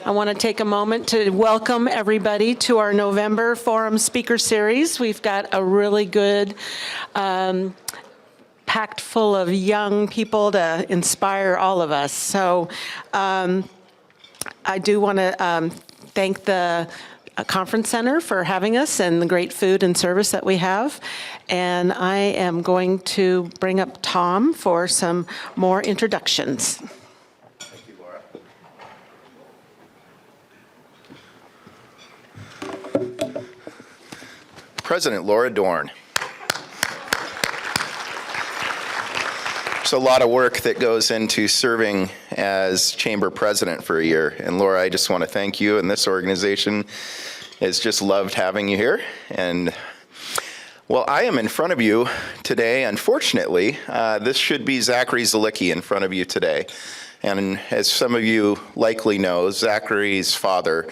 I want to take a moment to welcome everybody to our November Forum Speaker Series. We've got a really good packed full of young people to inspire all of us. So I do want to thank the Conference Center for having us and the great food and service that we have. And I am going to bring up Tom for some more introductions. Thank you, Laura. President Laura Dorn. There's a lot of work that goes into serving as chamber president for a year. And Laura, I just want to thank you, and this organization has just loved having you here. And well, I am in front of you today, unfortunately. This should be Zachary Zalicki in front of you today. And as some of you likely know, Zachary's father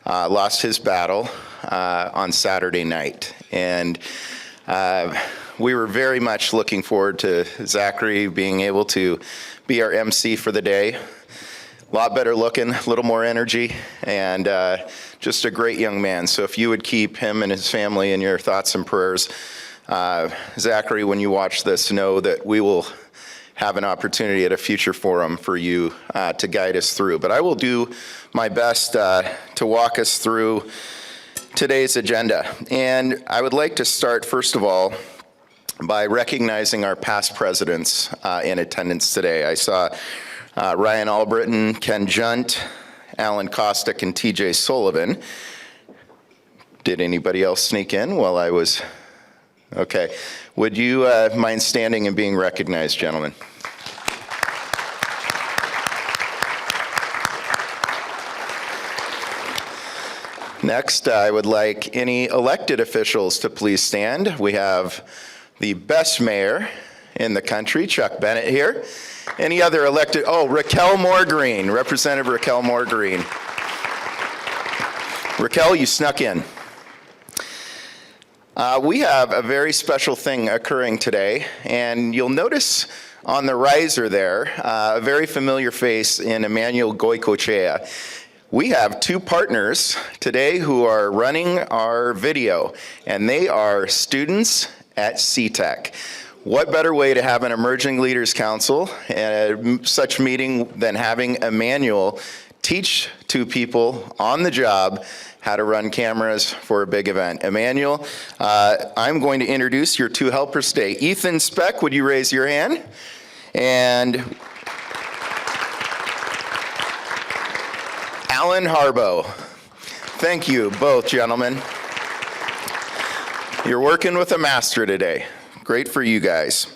lost his battle on Saturday night. And we were very much looking forward to Zachary being able to be our MC for the day. A lot better looking, a little more energy, and just a great young man. So if you would keep him and his family in your thoughts and prayers. Zachary, when you watch this, know that we will have an opportunity at a future forum for you to guide us through. But I will do my best to walk us through today's agenda. And I would like to start, first of all, by recognizing our past presidents in attendance today. I saw Ryan Albritton, Ken Junt, Allan Costick, and TJ Sullivan. Did anybody else sneak in while I was? Okay. Would you mind standing and being recognized, gentlemen? Next, I would like any elected officials to please stand. We have the best mayor in the country, Chuck Bennett here. Any other elected, Raquel Moore-Green, Representative Raquel Moore-Green. Raquel, you snuck in. We have a very special thing occurring today, and you'll notice on the riser there, a very familiar face in Emmanuel Goicoechea. We have two partners today who are running our video, and they are students at CTEC. What better way to have an Emerging Leaders Council and such meeting than having Emmanuel teach two people on the job how to run cameras for a big event. Emmanuel, I'm going to introduce your two helpers today. Ethan Speck, would you raise your hand? And Allan Harboe. Thank you, both gentlemen. You're working with a master today. Great for you guys.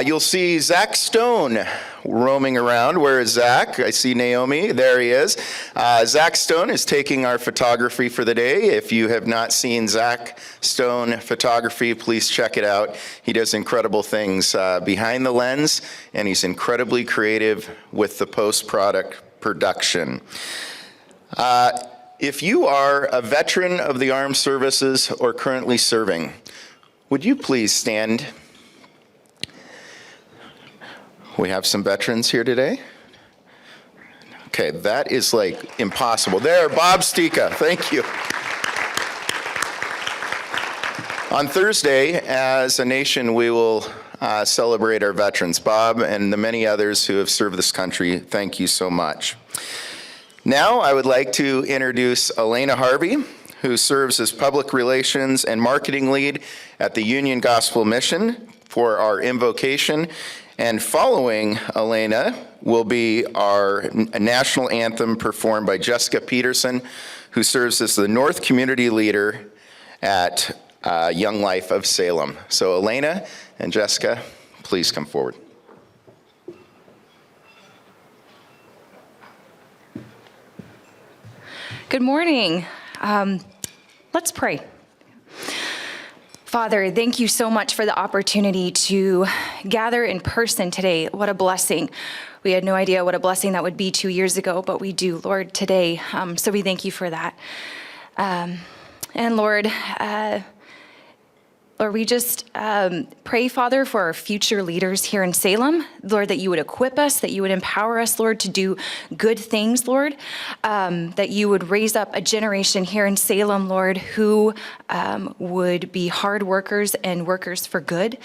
You'll see Zach Stone roaming around. Where is Zach? I see Naomi. There he is. Zach Stone is taking our photography for the day. If you have not seen Zach Stone photography, please check it out. He does incredible things behind the lens, and he's incredibly creative with the post-product production. If you are a veteran of the armed services or currently serving, would you please stand? We have some veterans here today. Okay, that is like impossible. There, Bob Stika, thank you. On Thursday, as a nation, we will celebrate our veterans. Bob and the many others who have served this country, thank you so much. Now, I would like to introduce Elena Harvey, who serves as Public Relations and Marketing Lead at the Union Gospel Mission for our invocation. And following Elena will be our national anthem performed by Jessica Peterson, who serves as the North Community Leader at Young Life of Salem. So Elena and Jessica, please come forward. Good morning. Let's pray. Father, thank you so much for the opportunity to gather in person today. What a blessing. We had no idea what a blessing that would be 2 years ago, but we do, Lord, today. So we thank you for that. And Lord, Lord, we just pray, Father, for our future leaders here in Salem. Lord, that you would equip us, that you would empower us, Lord, to do good things, Lord. That you would raise up a generation here in Salem, Lord, who would be hard workers and workers for good.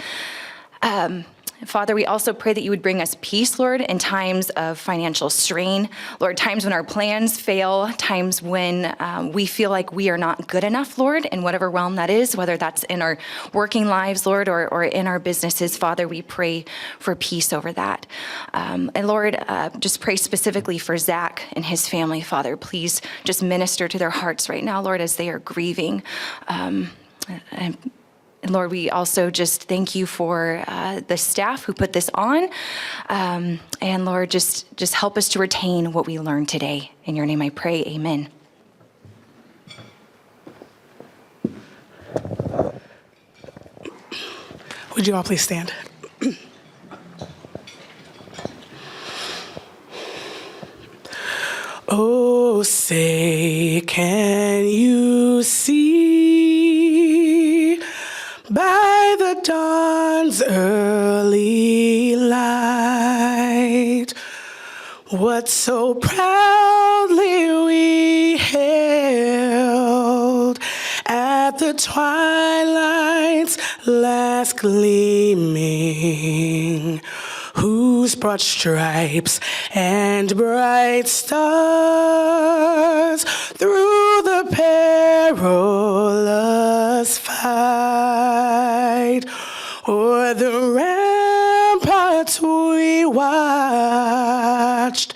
Father, we also pray that you would bring us peace, Lord, in times of financial strain. Lord, times when our plans fail, times when we feel like we are not good enough, Lord, in whatever realm that is, whether that's in our working lives, Lord, or in our businesses. Father, we pray for peace over that. And Lord, just pray specifically for Zach and his family, Father. Please just minister to their hearts right now, Lord, as they are grieving. And Lord, we also just thank you for the staff who put this on. And Lord, just help us to retain what we learned today. In your name I pray, amen. Would you all please stand? Oh, say, can you see by the dawn's early light what so proudly we hailed at the twilight's last gleaming, whose broad stripes and bright stars through the perilous fight o'er the ramparts we watched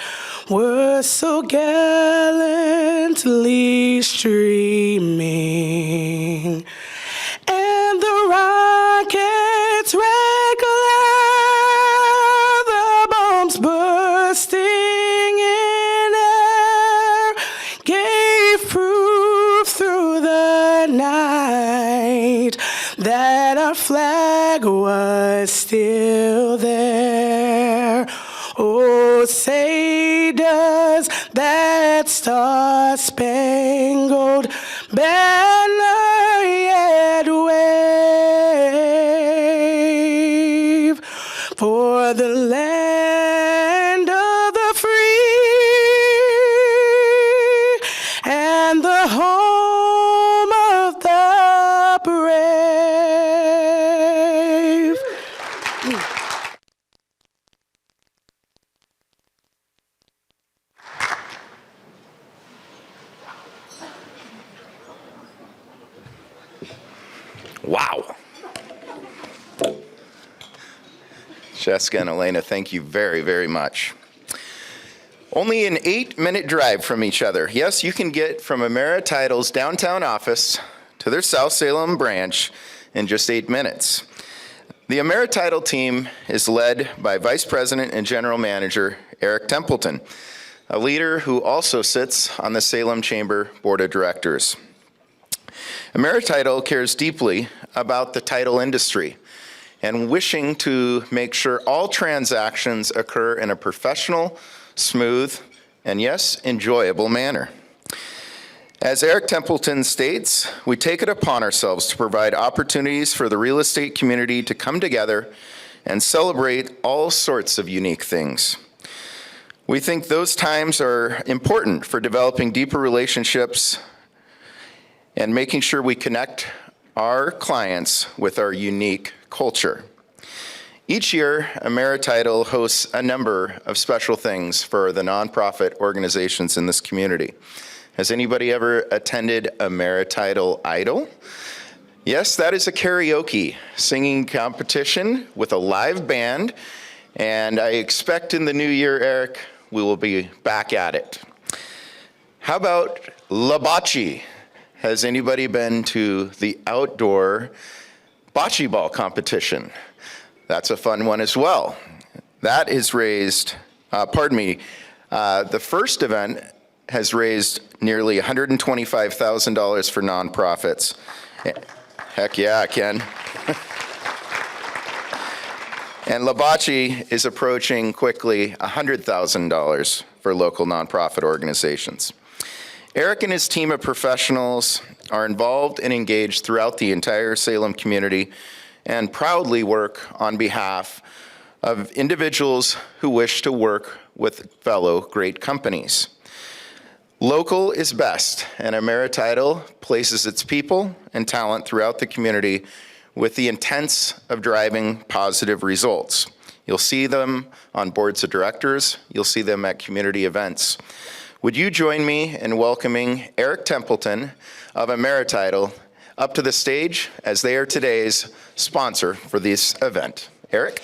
were so gallantly streaming, and the rockets red glare, the bombs bursting in air, gave proof through the night that our flag was still there. Oh, say does that star-spangled banner yet wave for the land of the free and the home of the brave? Wow. Jessica and Elena, thank you very, very much. Only an 8-minute drive from each other. Yes, you can get from AmeriTitle's downtown office to their South Salem branch in just 8 minutes. The AmeriTitle team is led by Vice President and General Manager Eric Templeton, a leader who also sits on the Salem Chamber Board of Directors. AmeriTitle cares deeply about the title industry and wishing to make sure all transactions occur in a professional, smooth, and yes, enjoyable manner. As Eric Templeton states, we take it upon ourselves to provide opportunities for the real estate community to come together and celebrate all sorts of unique things. We think those times are important for developing deeper relationships and making sure we connect our clients with our unique culture. Each year, AmeriTitle hosts a number of special things for the nonprofit organizations in this community. Has anybody ever attended AmeriTitle Idol? Yes, that is a karaoke singing competition with a live band, and I expect in the new year, Eric, we will be back at it. How about La Bocce? Has anybody been to the outdoor bocce ball competition? That's a fun one as well. That is raised, the first event has raised nearly $125,000 for nonprofits. Heck yeah, Ken. And La Bocce is approaching quickly $100,000 for local nonprofit organizations. Eric and his team of professionals are involved and engaged throughout the entire Salem community and proudly work on behalf of individuals who wish to work with fellow great companies. Local is best, and Emerititle places its people and talent throughout the community with the intent of driving positive results. You'll see them on boards of directors. You'll see them at community events. Would you join me in welcoming Eric Templeton of Emerititle up to the stage as they are today's sponsor for this event. Eric?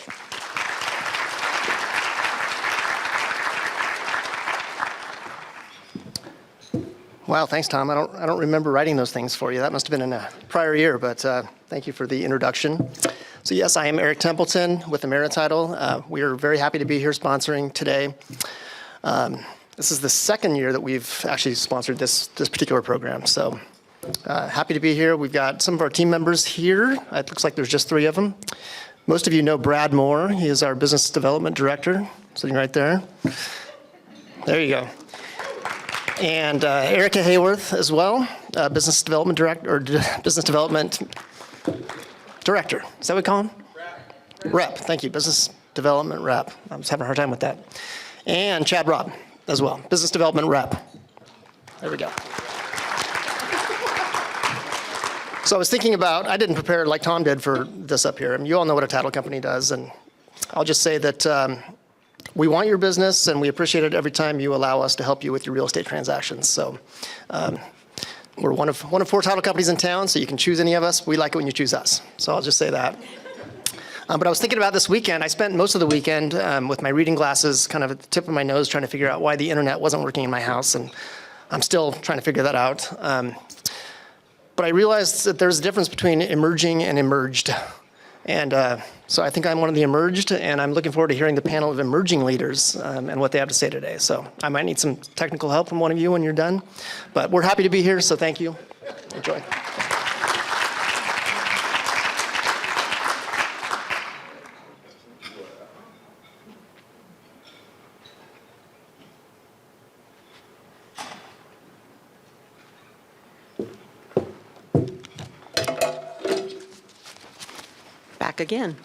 Wow, thanks, Tom. I don't remember writing those things for you. That must have been in a prior year, but thank you for the introduction. So yes, I am Eric Templeton with Emerititle. We are very happy to be here sponsoring today. This is the second year that we've actually sponsored this particular program. So happy to be here. We've got some of our team members here. It looks like there's just 3 of them. Most of you know Brad Moore. He is our business development director, sitting right there. There you go. And Erica Hayworth as well, business development director, or business development director. Is that what we call him? Rep. Thank you. Business development rep. I was having a hard time with that. And Chad Robb as well, business development rep. There we go. So I was thinking about, I didn't prepare like Tom did for this up here. I mean, you all know what a title company does, and I'll just say that we want your business, and we appreciate it every time you allow us to help you with your real estate transactions. So we're one of 4 title companies in town, so you can choose any of us. We like it when you choose us. So I'll just say that. But I was thinking about this weekend. I spent most of the weekend with my reading glasses kind of at the tip of my nose trying to figure out why the internet wasn't working in my house, and I'm still trying to figure that out. But I realized that there's a difference between emerging and emerged. And so I think I'm one of the emerged, and I'm looking forward to hearing the panel of emerging leaders and what they have to say today. So I might need some technical help from one of you when you're done. But we're happy to be here, so thank you. Enjoy. Back again.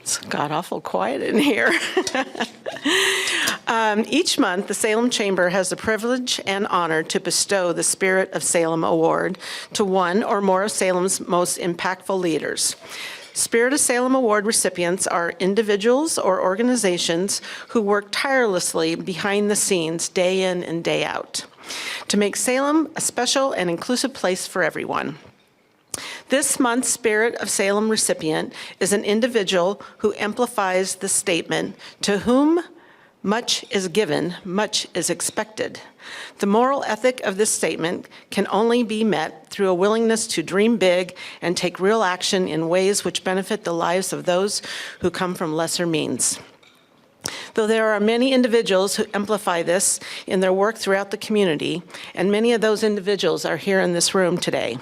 It's got awful quiet in here. Each month, the Salem Chamber has the privilege and honor to bestow the Spirit of Salem Award to one or more of Salem's most impactful leaders. Spirit of Salem Award recipients are individuals or organizations who work tirelessly behind the scenes day in and day out to make Salem a special and inclusive place for everyone. This month's Spirit of Salem recipient is an individual who amplifies the statement, "To whom much is given, much is expected." The moral ethic of this statement can only be met through a willingness to dream big and take real action in ways which benefit the lives of those who come from lesser means. Though there are many individuals who amplify this in their work throughout the community, and many of those individuals are here in this room today,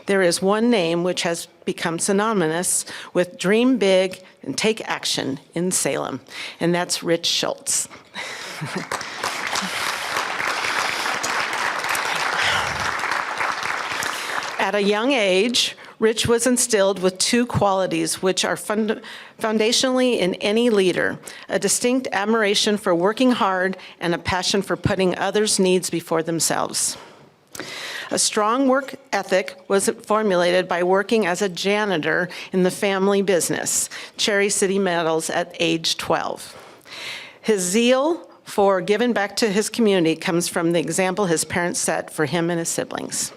there is one name which has become synonymous with dream big and take action in Salem, and that's Rich Schultz. At a young age, Rich was instilled with 2 qualities which are foundationally in any leader: a distinct admiration for working hard and a passion for putting others' needs before themselves. A strong work ethic was formulated by working as a janitor in the family business, Cherry City Metals, at age 12. His zeal for giving back to his community comes from the example his parents set for him and his siblings.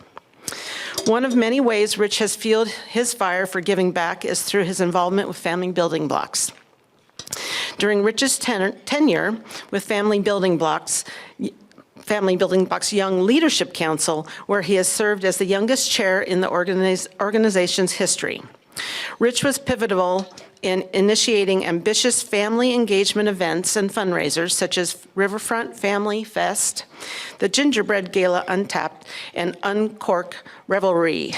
One of many ways Rich has fueled his fire for giving back is through his involvement with Family Building Blocks. During Rich's tenure with Family Building Blocks Young Leadership Council, where he has served as the youngest chair in the organization's history. Rich was pivotal in initiating ambitious family engagement events and fundraisers such as Riverfront Family Fest, the Gingerbread Gala Untapped, and Uncork Revelry.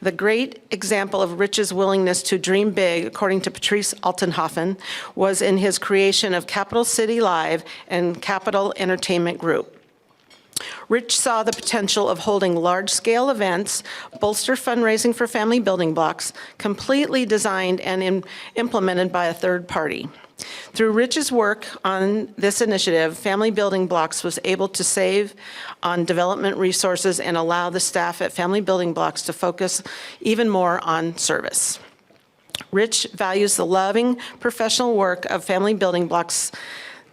The great example of Rich's willingness to dream big, according to Patrice Altenhofen, was in his creation of Capital City Live and Capital Entertainment Group. Rich saw the potential of holding large-scale events, bolster fundraising for family building blocks, completely designed and implemented by a third party. Through Rich's work on this initiative, Family Building Blocks was able to save on development resources and allow the staff at Family Building Blocks to focus even more on service. Rich values the loving, professional work of Family Building Blocks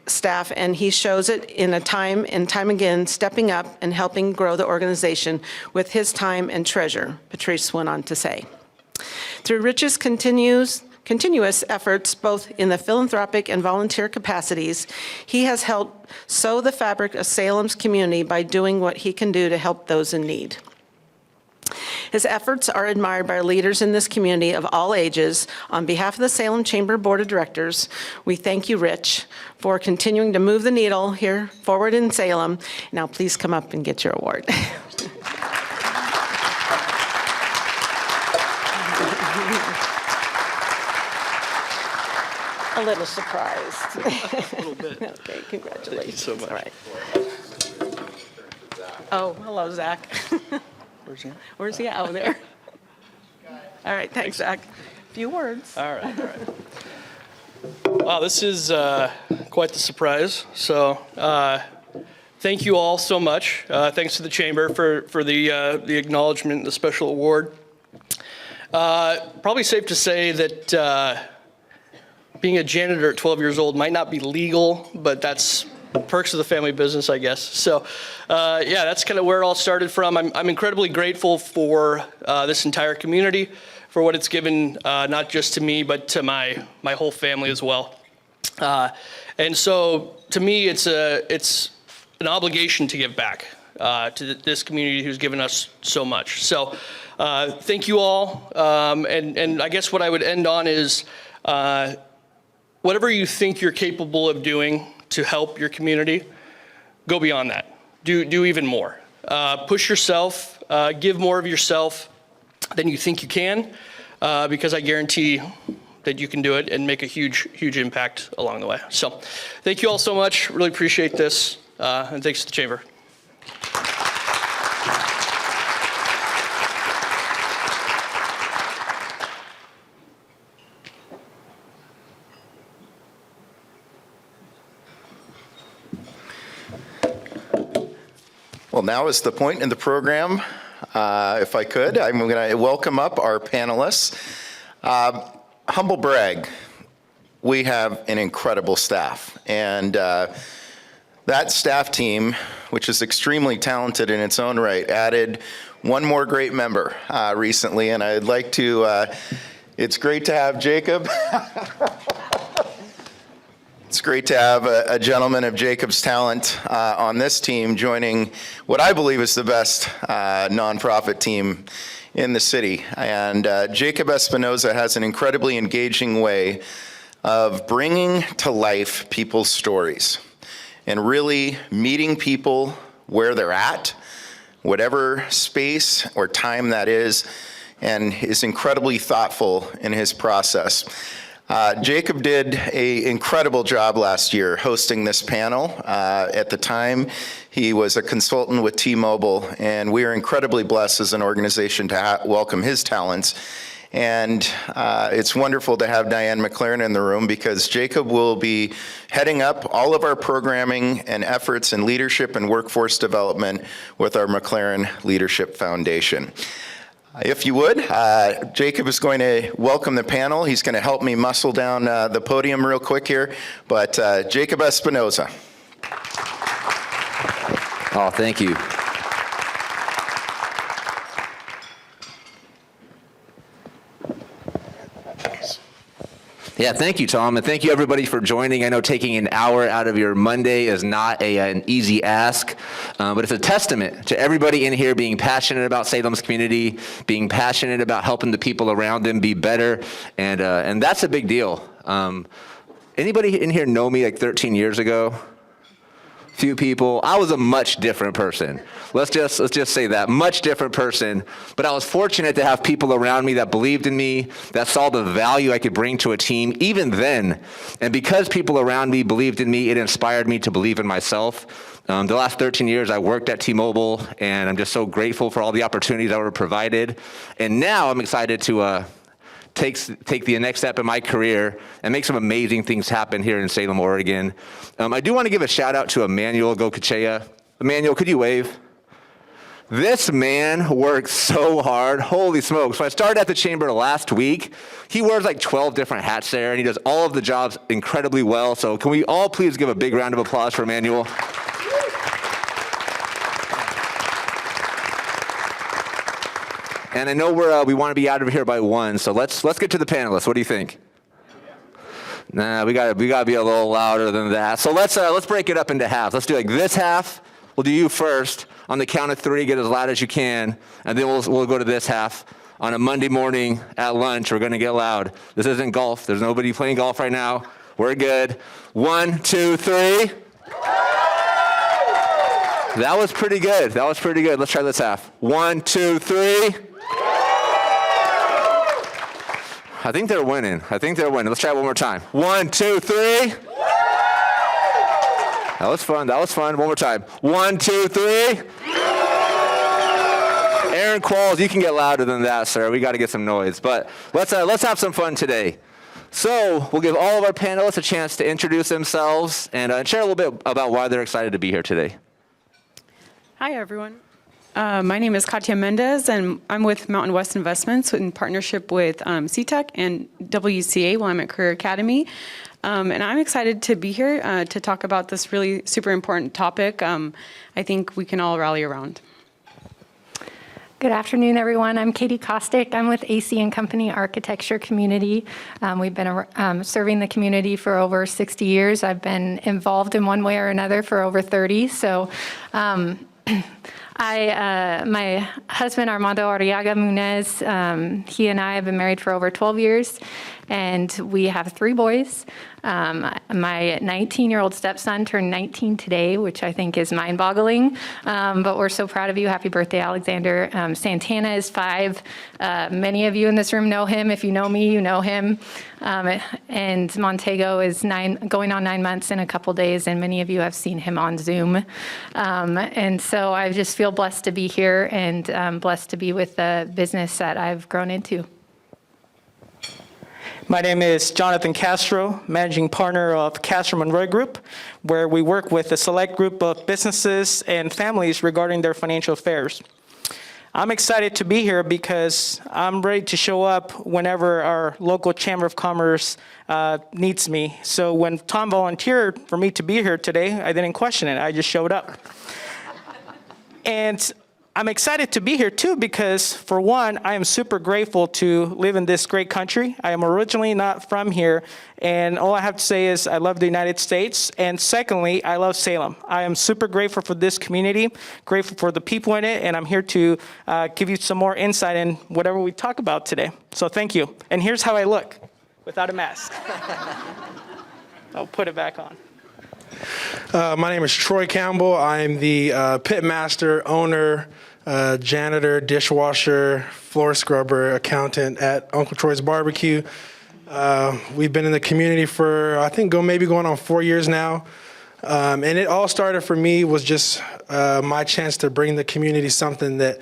staff, and he shows it in time again, stepping up and helping grow the organization with his time and treasure, Patrice went on to say. Through Rich's continuous efforts, both in the philanthropic and volunteer capacities, he has helped sew the fabric of Salem's community by doing what he can do to help those in need. His efforts are admired by leaders in this community of all ages. On behalf of the Salem Chamber Board of Directors, we thank you, Rich, for continuing to move the needle here forward in Salem. Now, please come up and get your award. A little surprised. A little bit. Okay, congratulations. Thank you so much. All right. Oh, hello, Zach. Where's he? Where's he at? Oh, there. All right, thanks, Zach. Few words. All right, all right. Wow, this is quite the surprise. So thank you all so much. Thanks to the Chamber for the acknowledgement, the special award. Probably safe to say that being a janitor at 12 years old might not be legal, but that's perks of the family business, I guess. So yeah, that's kind of where it all started from. I'm incredibly grateful for this entire community, for what it's given not just to me, but to my whole family as well. And so to me, it's an obligation to give back to this community who's given us so much. So thank you all. And I guess what I would end on is whatever you think you're capable of doing to help your community, go beyond that. Do even more. Push yourself, give more of yourself than you think you can, because I guarantee that you can do it and make a huge, huge impact along the way. So thank you all so much. Really appreciate this. And thanks to the Chamber. Well, now is the point in the program, if I could, I'm going to welcome up our panelists. Humble brag, we have an incredible staff, and that staff team, which is extremely talented in its own right, added one more great member recently, and I'd like to, it's great to have Jacob. It's great to have a gentleman of Jacob's talent on this team joining what I believe is the best nonprofit team in the city. And Jacob Espinoza has an incredibly engaging way of bringing to life people's stories and really meeting people where they're at, whatever space or time that is, and is incredibly thoughtful in his process. Jacob did an incredible job last year hosting this panel. At the time, he was a consultant with T-Mobile, and we are incredibly blessed as an organization to welcome his talents. And it's wonderful to have Diane McLaren in the room, because Jacob will be heading up all of our programming and efforts in leadership and workforce development with our McLaren Leadership Foundation. If you would, Jacob is going to welcome the panel. He's going to help me muscle down the podium real quick here. But Jacob Espinoza. Oh, thank you. Yeah, thank you, Tom, and thank you, everybody, for joining. I know taking an hour out of your Monday is not an easy ask, but it's a testament to everybody in here being passionate about Salem's community, being passionate about helping the people around them be better, and that's a big deal. Anybody in here know me like 13 years ago? few people. I was a much different person. Let's just say that, much different person. But I was fortunate to have people around me that believed in me, that saw the value I could bring to a team, even then. And because people around me believed in me, it inspired me to believe in myself. The last 13 years I worked at T-Mobile, and I'm just so grateful for all the opportunities that were provided. And now I'm excited to take the next step in my career and make some amazing things happen here in Salem, Oregon. I do want to give a shout out to Emmanuel Gokachea. Emmanuel, could you wave? This man works so hard. Holy smokes. So I started at the chamber last week. He wears like 12 different hats there, and he does all of the jobs incredibly well. So can we all please give a big round of applause for Emmanuel? And I know we want to be out of here by 1, so let's get to the panelists. What do you think? Nah, we gotta be a little louder than that. So let's break it up into halves. Let's do like this half. We'll do you first. On the count of 3, get as loud as you can, and then we'll go to this half. On a Monday morning at lunch, we're gonna get loud. This isn't golf. There's nobody playing golf right now. We're good. 1, 2, 3. That was pretty good. Let's try this half. 1, 2, 3. I think they're winning. Let's try it one more time. 1, 2, 3. That was fun. One more time. 1, 2, 3. Aaron Qualls, you can get louder than that, sir. We got to get some noise. But let's have some fun today. So we'll give all of our panelists a chance to introduce themselves and share a little bit about why they're excited to be here today. Hi, everyone. My name is Katya Mendez, and I'm with Mountain West Investments in partnership with CTEC and WCA while I'm at Career Academy. And I'm excited to be here to talk about this really super important topic I think we can all rally around. Good afternoon, everyone. I'm Katie Costic. I'm with AC & Company Architecture Community. We've been serving the community for over 60 years. I've been involved in one way or another for over 30. So my husband, Armando Arriaga Munez, he and I have been married for over 12 years, and we have 3 boys. My 19-year-old stepson turned 19 today, which I think is mind-boggling, but we're so proud of you. Happy birthday, Alexander. Santana is 5. Many of you in this room know him. If you know me, you know him. And Montego is going on 9 months in a couple days, and many of you have seen him on Zoom. And so I just feel blessed to be here and blessed to be with the business that I've grown into. My name is Jonathan Castro, managing partner of Castro Monroy Group, where we work with a select group of businesses and families regarding their financial affairs. I'm excited to be here because I'm ready to show up whenever our local Chamber of Commerce needs me. So when Tom volunteered for me to be here today, I didn't question it. I just showed up. And I'm excited to be here too because, for one, I am super grateful to live in this great country. I am originally not from here, and all I have to say is I love the United States, and secondly, I love Salem. I am super grateful for this community, grateful for the people in it, and I'm here to give you some more insight in whatever we talk about today. So thank you. And here's how I look without a mask. I'll put it back on. My name is Troy Campbell. I'm the pit master, owner, janitor, dishwasher, floor scrubber, accountant at Uncle Troy's Barbecue. We've been in the community for, I think, going on 4 years now. And it all started for me was just my chance to bring the community something that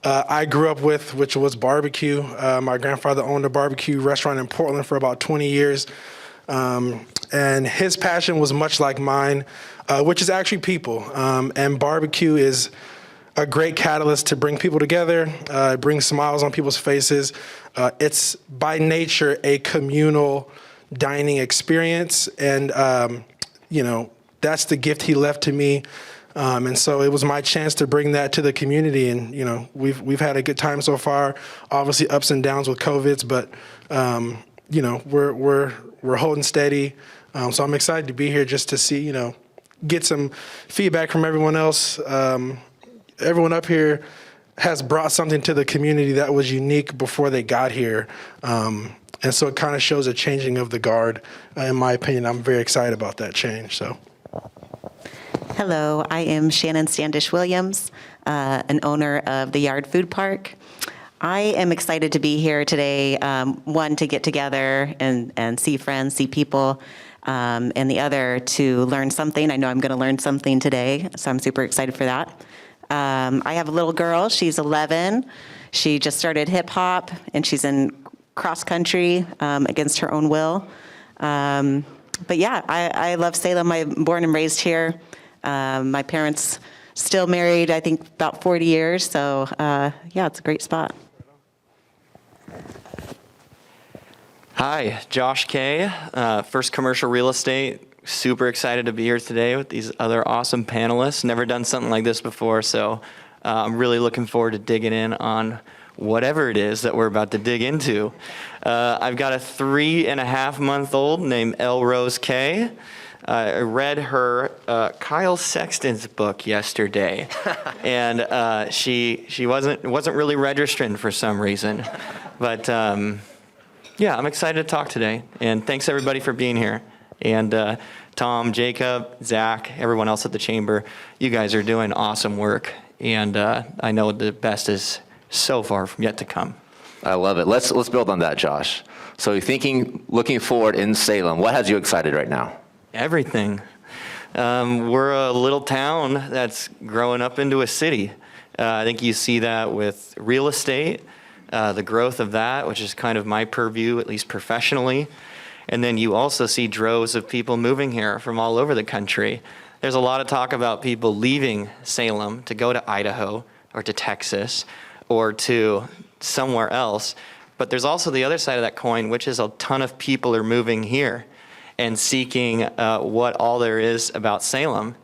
I grew up with, which was barbecue. My grandfather owned a barbecue restaurant in Portland for about 20 years. And his passion was much like mine, which is actually people. And barbecue is a great catalyst to bring people together, bring smiles on people's faces. It's by nature a communal dining experience. And, that's the gift he left to me. And so it was my chance to bring that to the community. And, we've had a good time so far, obviously ups and downs with COVID, but, we're holding steady. So I'm excited to be here just to see, get some feedback from everyone else. Everyone up here has brought something to the community that was unique before they got here. And so it kind of shows a changing of the guard. In my opinion, I'm very excited about that change. So. Hello, I am Shannon Standish Williams, an owner of the Yard Food Park. I am excited to be here today, one, to get together and see friends, see people, and the other, to learn something. I know I'm going to learn something today, so I'm super excited for that. I have a little girl. She's 11. She just started hip hop, and she's in cross country against her own will. But yeah, I love Salem. I'm born and raised here. My parents still married, I think, about 40 years. So yeah, it's a great spot. Hi, Josh Kay, First Commercial Real Estate. Super excited to be here today with these other awesome panelists. Never done something like this before, so I'm really looking forward to digging in on whatever it is that we're about to dig into. I've got a 3.5-month-old named Elle Rose Kay. I read her Kyle Sexton's book yesterday, and she wasn't really registering for some reason, but yeah, I'm excited to talk today, and thanks everybody for being here. And Tom, Jacob, Zach, everyone else at the chamber, you guys are doing awesome work, and I know the best is so far from yet to come. I love it. Let's build on that, Josh. So you're looking forward in Salem. What has you excited right now? Everything. We're a little town that's growing up into a city. I think you see that with real estate, the growth of that, which is kind of my purview, at least professionally. And then you also see droves of people moving here from all over the country. There's a lot of talk about people leaving Salem to go to Idaho or to Texas or to somewhere else. But there's also the other side of that coin, which is a ton of people are moving here and seeking what all there is about Salem.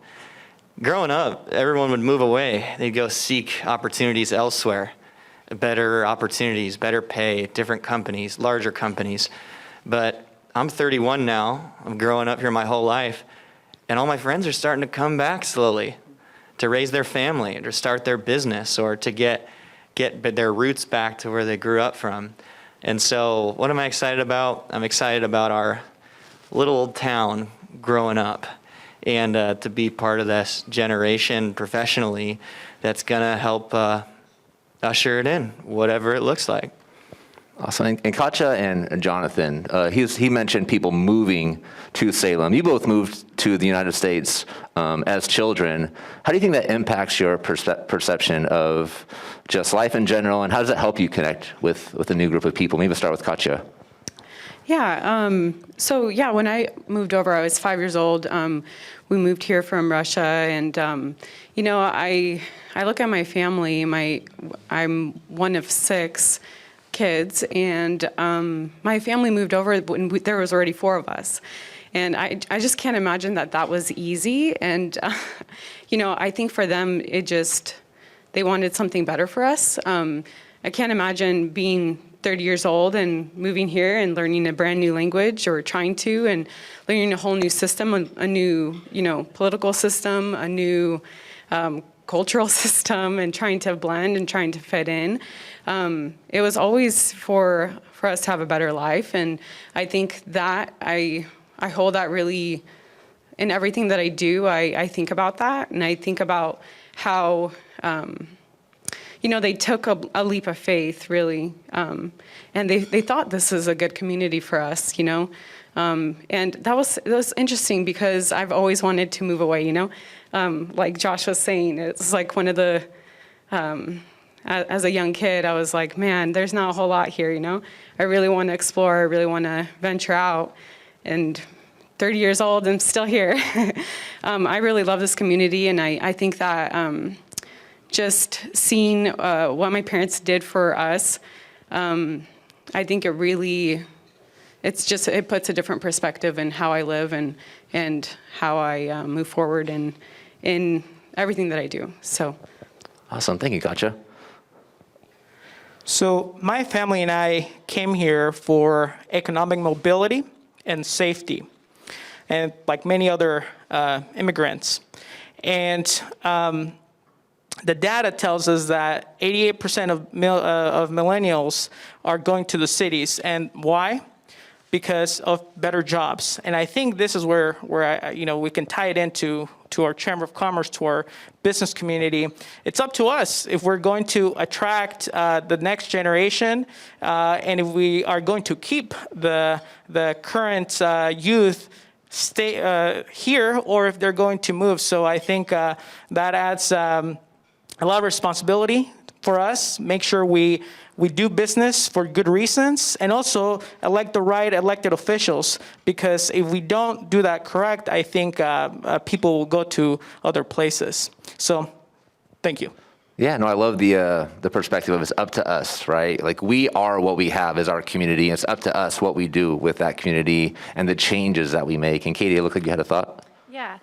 Growing up, everyone would move away. They'd go seek opportunities elsewhere, better opportunities, better pay, different companies, larger companies. But I'm 31 now. I'm growing up here my whole life. And all my friends are starting to come back slowly to raise their family or to start their business or to get their roots back to where they grew up from. And so what am I excited about? I'm excited about our little old town growing up and to be part of this generation professionally that's going to help usher it in, whatever it looks like. Awesome. And Katya and Jonathan, he mentioned people moving to Salem. You both moved to the United States as children. How do you think that impacts your perception of just life in general, and how does that help you connect with a new group of people? Maybe we'll start with Katya. Yeah. So yeah, when I moved over, I was 5 years old. We moved here from Russia, and you know, I look at my family. I'm one of 6 kids, and my family moved over when there was already 4 of us. And I just can't imagine that was easy. And, you know, I think for them, they wanted something better for us. I can't imagine being 30 years old and moving here and learning a brand new language, or trying to, and learning a whole new system, a new, you know, political system, a new cultural system, and trying to blend and trying to fit in. It was always for us to have a better life. And I think that I hold that really in everything that I do. I think about that, and I think about how, you know, they took a leap of faith, really, and they thought this is a good community for us, you know. And that was interesting, because I've always wanted to move away, you know. Like Josh was saying, it's like one of the, as a young kid, I was like, man, there's not a whole lot here, you know. I really want to explore, I really want to venture out. And 30 years old, I'm still here. I really love this community, and I think that just seeing what my parents did for us, I think it puts a different perspective in how I live and how I move forward in everything that I do. So, awesome. Thank you, Katya. So my family and I came here for economic mobility and safety, and like many other immigrants. And the data tells us that 88% of millennials are going to the cities. And why? because of better jobs. And I think this is where we can tie it into our Chamber of Commerce, to our business community. It's up to us if we're going to attract the next generation, and if we are going to keep the current youth stay here, or if they're going to move. So I think that adds a lot of responsibility for us. Make sure we do business for good reasons, and also elect the right elected officials, because if we don't do that correct, I think people will go to other places. So thank you. Yeah, no, I love the perspective of it's up to us, right? Like, we are what we have as our community. It's up to us what we do with that community and the changes that we make. And Katie, it looked like you had a thought. Yeah.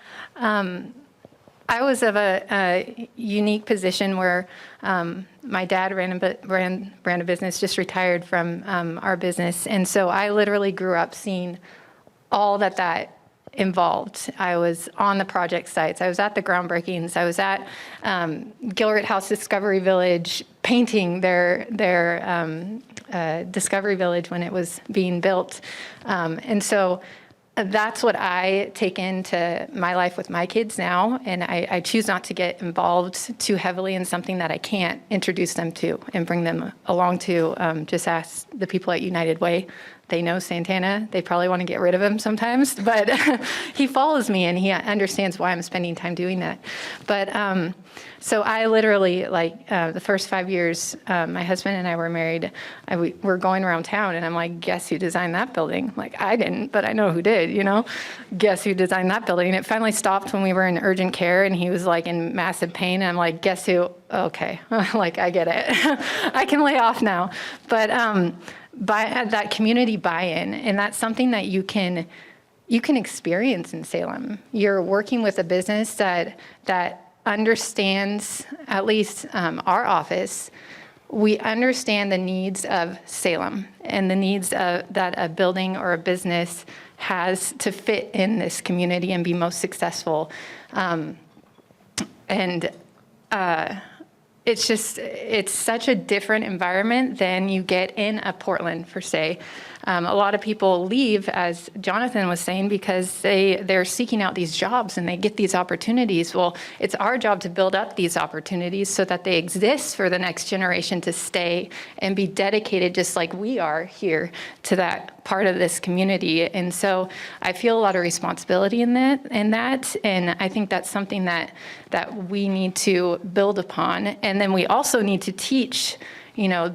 I was of a unique position where my dad ran a business, just retired from our business. And so I literally grew up seeing all that involved. I was on the project sites. I was at the groundbreakings. I was at Gilbert House Discovery Village, painting their Discovery Village when it was being built. And so that's what I take into my life with my kids now, and I choose not to get involved too heavily in something that I can't introduce them to and bring them along to. Just ask the people at United Way. They know Santana. They probably want to get rid of him sometimes, but he follows me and he understands why I'm spending time doing that. But so I literally, the first 5 years, my husband and I were married, we're going around town and I'm like, guess who designed that building? Like, I didn't, but I know who did, Guess who designed that building? And it finally stopped when we were in urgent care and he was like in massive pain. And I'm like, guess who? Okay, like, I get it. I can lay off now. But that community buy-in, and that's something that you can experience in Salem. You're working with a business that understands, at least our office, we understand the needs of Salem and the needs that a building or a business has to fit in this community and be most successful. It's such a different environment than you get in a Portland, per se. A lot of people leave, as Jonathan was saying, because they're seeking out these jobs and they get these opportunities. Well, it's our job to build up these opportunities so that they exist for the next generation to stay and be dedicated, just like we are here, to that part of this community. And so I feel a lot of responsibility in that, and I think that's something that we need to build upon. And then we also need to teach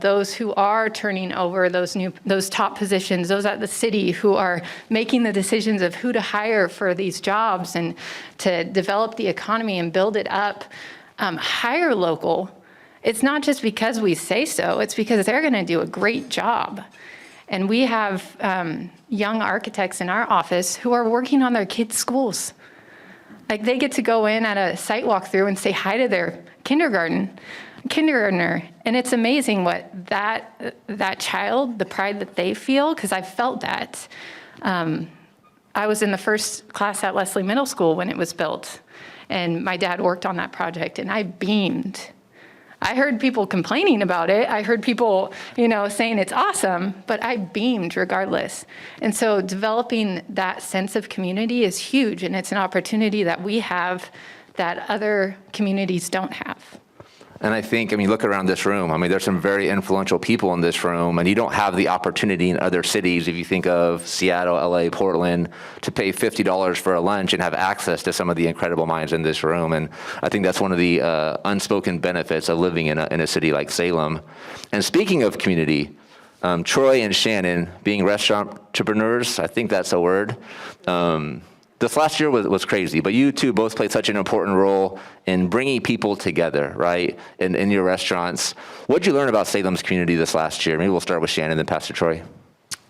those who are turning over those top positions, those at the city who are making the decisions of who to hire for these jobs and to develop the economy and build it up, hire local. It's not just because we say so, it's because they're going to do a great job. And we have young architects in our office who are working on their kids' schools. Like, they get to go in at a site walkthrough and say hi to their kindergartner. And it's amazing what that child, the pride that they feel, because I felt that. I was in the first class at Leslie Middle School when it was built, and my dad worked on that project, and I beamed. I heard people complaining about it. I heard people, saying it's awesome, but I beamed regardless. And so developing that sense of community is huge, and it's an opportunity that we have that other communities don't have. And I think, look around this room. There's some very influential people in this room, and you don't have the opportunity in other cities, if you think of Seattle, LA, Portland, to pay $50 for a lunch and have access to some of the incredible minds in this room. And I think that's one of the unspoken benefits of living in a city like Salem. And speaking of community, Troy and Shannon, being restaurant entrepreneurs, I think that's a word. This last year was crazy, but you two both played such an important role in bringing people together, right, in your restaurants. What did you learn about Salem's community this last year? Maybe we'll start with Shannon, then Pastor Troy.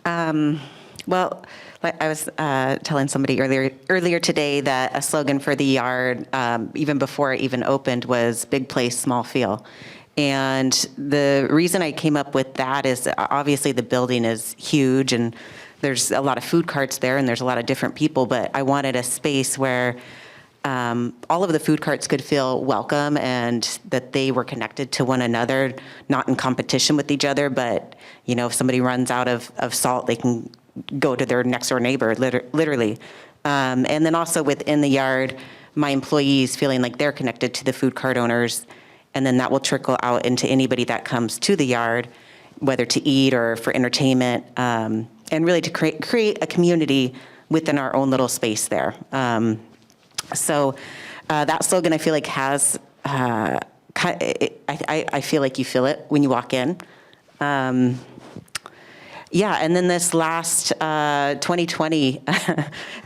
Well, like I was telling somebody earlier today that a slogan for the yard, even before it even opened, was big place, small feel. And the reason I came up with that is obviously the building is huge and there's a lot of food carts there and there's a lot of different people, but I wanted a space where all of the food carts could feel welcome and that they were connected to one another, not in competition with each other, but if somebody runs out of salt, they can go to their next door neighbor, literally. And then also within the yard, my employees feeling like they're connected to the food cart owners, and then that will trickle out into anybody that comes to the yard, whether to eat or for entertainment, and really to create a community within our own little space there. So that slogan, I feel like has, I feel like you feel it when you walk in. Yeah, and then this last 2020,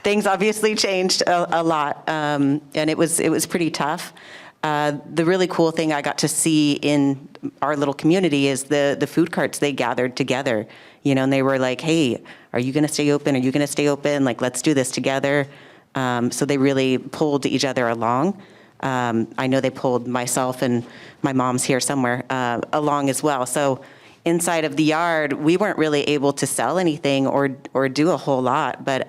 things obviously changed a lot, and it was pretty tough. The really cool thing I got to see in our little community is the food carts they gathered together, and they were like, hey, are you gonna stay open? Are you gonna stay open? Like, let's do this together. So they really pulled each other along. I know they pulled myself, and my mom's here somewhere, along as well. So inside of the yard, we weren't really able to sell anything or do a whole lot, but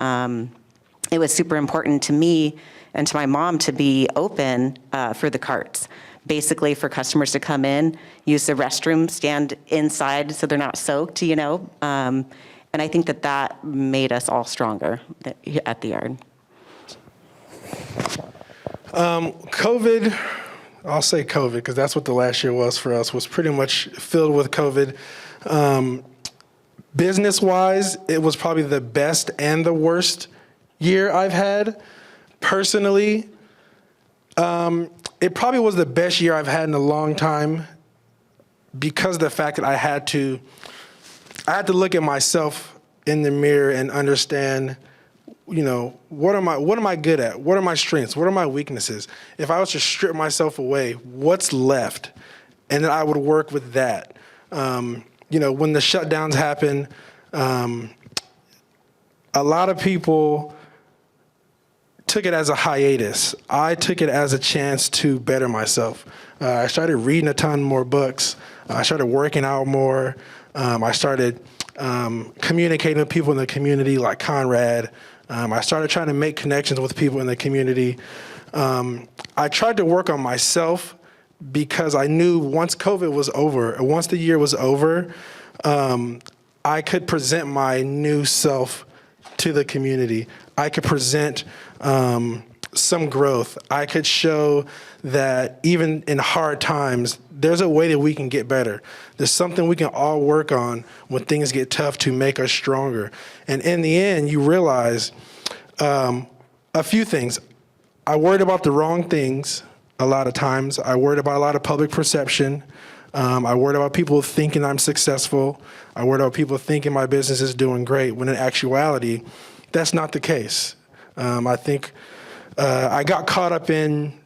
it was super important to me and to my mom to be open for the carts. Basically for customers to come in, use the restroom, stand inside so they're not soaked, and I think that made us all stronger at the yard. COVID, I'll say COVID, because that's what the last year was for us, was pretty much filled with COVID. Business-wise, it was probably the best and the worst year I've had. Personally, it probably was the best year I've had in a long time because of the fact that I had to look at myself in the mirror and understand, what am I good at? What are my strengths? What are my weaknesses? If I was to strip myself away, what's left? And then I would work with that. When the shutdowns happen, a lot of people took it as a hiatus. I took it as a chance to better myself. I started reading a ton more books. I started working out more. I started communicating with people in the community like Conrad. I started trying to make connections with people in the community. I tried to work on myself because I knew once COVID was over, or once the year was over, I could present my new self to the community. I could present some growth. I could show that even in hard times, there's a way that we can get better. There's something we can all work on when things get tough to make us stronger. And in the end, you realize a few things. I worried about the wrong things a lot of times. I worried about a lot of public perception. I worried about people thinking I'm successful. I worried about people thinking my business is doing great, when in actuality, that's not the case. I think I got caught up in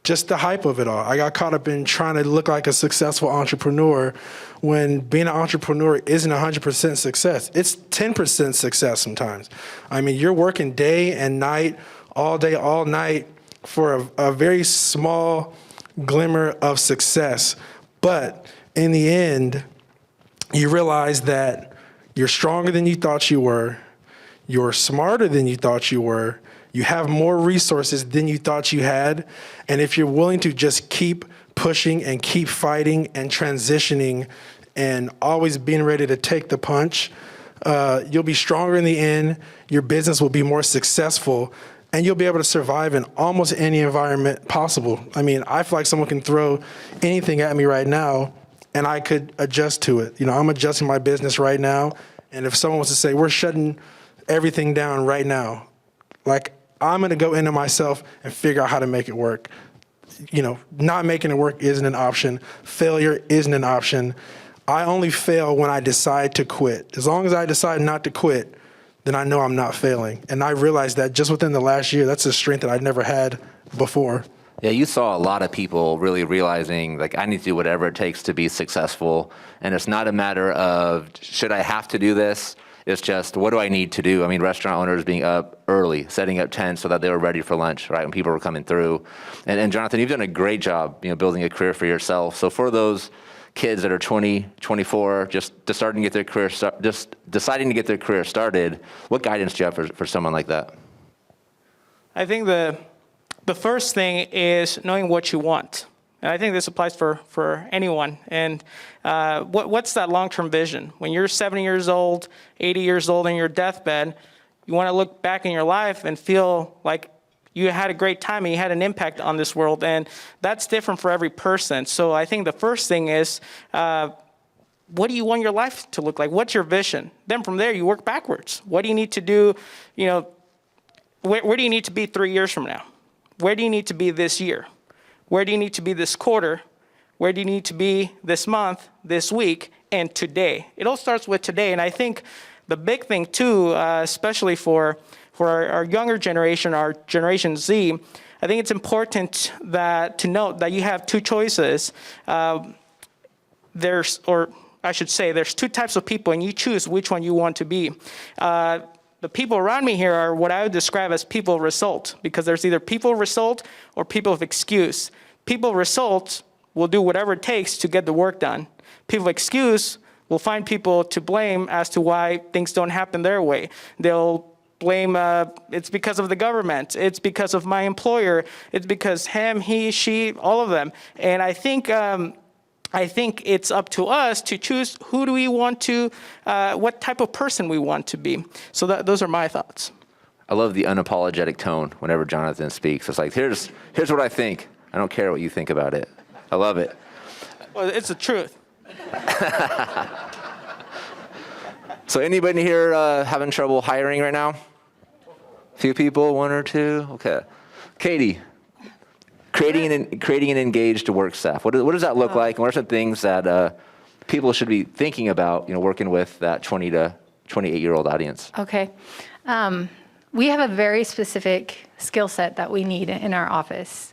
just the hype of it all. I got caught up in trying to look like a successful entrepreneur when being an entrepreneur isn't 100% success. It's 10% success sometimes. I mean, you're working day and night, all day, all night for a very small glimmer of success. But in the end, you realize that you're stronger than you thought you were. You're smarter than you thought you were. You have more resources than you thought you had. And if you're willing to just keep pushing and keep fighting and transitioning and always being ready to take the punch, you'll be stronger in the end. Your business will be more successful, and you'll be able to survive in almost any environment possible. I mean, I feel like someone can throw anything at me right now, and I could adjust to it. I'm adjusting my business right now, and if someone was to say, we're shutting everything down right now, like, I'm gonna go into myself and figure out how to make it work. Not making it work isn't an option. Failure isn't an option. I only fail when I decide to quit. As long as I decide not to quit, then I know I'm not failing. And I realized that just within the last year, that's a strength that I'd never had before. Yeah, you saw a lot of people really realizing, like, I need to do whatever it takes to be successful. And it's not a matter of, should I have to do this? It's just, what do I need to do? I mean, restaurant owners being up early, setting up tents so that they were ready for lunch, right, when people were coming through. And Jonathan, you've done a great job, building a career for yourself. So for those kids that are 20, 24, just deciding to get their career started, what guidance do you have for someone like that? I think the first thing is knowing what you want. And I think this applies for anyone. And what's that long-term vision? When you're 70 years old, 80 years old on your deathbed, you want to look back in your life and feel like you had a great time and you had an impact on this world. And that's different for every person. So I think the first thing is, what do you want your life to look like? What's your vision? Then from there, you work backwards. What do you need to do? Where do you need to be 3 years from now? Where do you need to be this year? Where do you need to be this quarter? Where do you need to be this month, this week, and today? It all starts with today. And I think the big thing too, especially for our younger generation, our Generation Z, I think it's important to note that you have two choices. There's two types of people, and you choose which one you want to be. The people around me here are what I would describe as people result, because there's either people result or people of excuse. People result will do whatever it takes to get the work done. People of excuse will find people to blame as to why things don't happen their way. They'll blame, it's because of the government, it's because of my employer, it's because him, he, she, all of them. And I think it's up to us to choose who do we want to, what type of person we want to be. So those are my thoughts. I love the unapologetic tone whenever Jonathan speaks. It's like, here's what I think. I don't care what you think about it. I love it. Well, it's the truth. So anybody here having trouble hiring right now? Few people, one or two? Okay. Katie, creating an engaged work staff. What does that look like? And what are some things that people should be thinking about, working with that 20 to 28-year-old audience? Okay. We have a very specific skill set that we need in our office.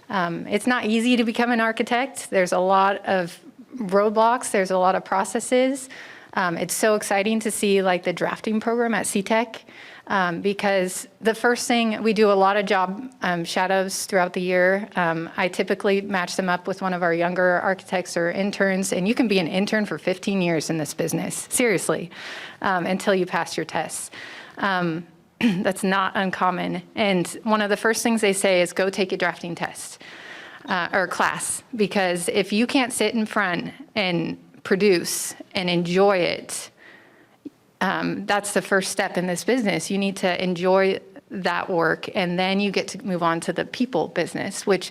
It's not easy to become an architect. There's a lot of roadblocks. There's a lot of processes. It's so exciting to see like the drafting program at CTEC, because the first thing, we do a lot of job shadows throughout the year. I typically match them up with one of our younger architects or interns, and you can be an intern for 15 years in this business, seriously, until you pass your tests. That's not uncommon. And one of the first things they say is go take a drafting test or class, because if you can't sit in front and produce and enjoy it, that's the first step in this business. You need to enjoy that work, and then you get to move on to the people business, which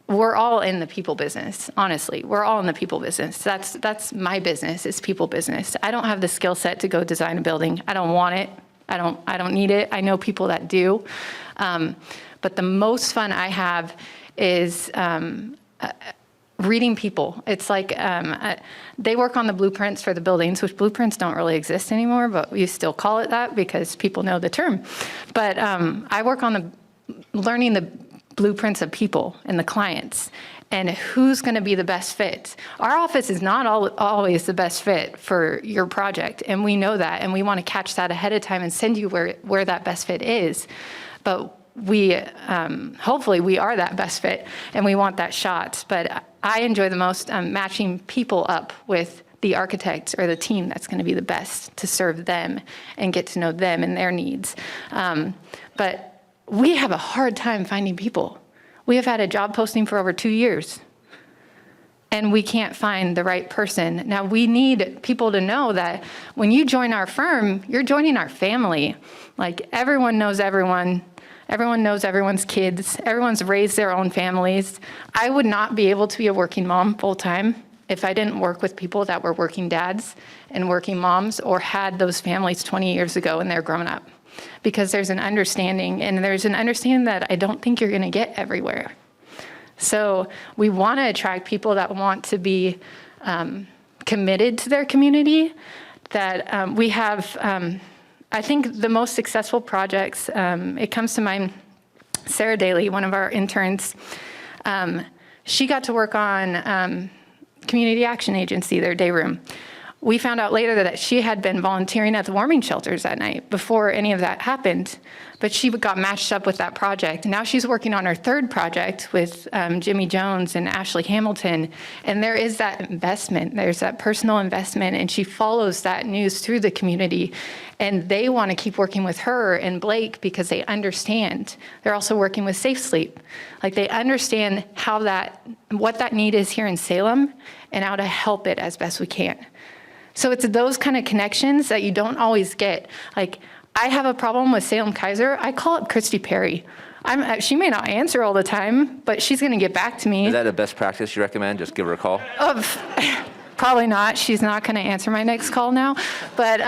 we're all in the people business, honestly. We're all in the people business. That's my business, is people business. I don't have the skill set to go design a building. I don't want it. I don't need it. I know people that do. But the most fun I have is reading people. It's like they work on the blueprints for the buildings, which blueprints don't really exist anymore, but we still call it that because people know the term. But I work on learning the blueprints of people and the clients and who's going to be the best fit. Our office is not always the best fit for your project, and we know that, and we want to catch that ahead of time and send you where that best fit is. But we, hopefully we are that best fit, and we want that shot. But I enjoy the most matching people up with the architect or the team that's going to be the best to serve them and get to know them and their needs. But we have a hard time finding people. We have had a job posting for over 2 years, and we can't find the right person. Now, we need people to know that when you join our firm, you're joining our family. Like, everyone knows everyone. Everyone knows everyone's kids. Everyone's raised their own families. I would not be able to be a working mom full-time if I didn't work with people that were working dads and working moms or had those families 20 years ago and they're grown up. Because there's an understanding, and there's an understanding that I don't think you're going to get everywhere. So we want to attract people that want to be committed to their community, that we have, I think the most successful projects, it comes to mind, Sarah Daley, one of our interns, she got to work on Community Action Agency, their day room. We found out later that she had been volunteering at the warming shelters that night before any of that happened. But she got matched up with that project. Now she's working on her third project with Jimmy Jones and Ashley Hamilton. And there is that investment. There's that personal investment. And she follows that news through the community. And they want to keep working with her and Blake because they understand. They're also working with Safe Sleep. Like, they understand what that need is here in Salem and how to help it as best we can. So it's those kind of connections that you don't always get. Like, I have a problem with Salem Kaiser. I call up Christy Perry. She may not answer all the time, but she's going to get back to me. Is that a best practice you recommend? Just give her a call? Probably not. She's not going to answer my next call now. But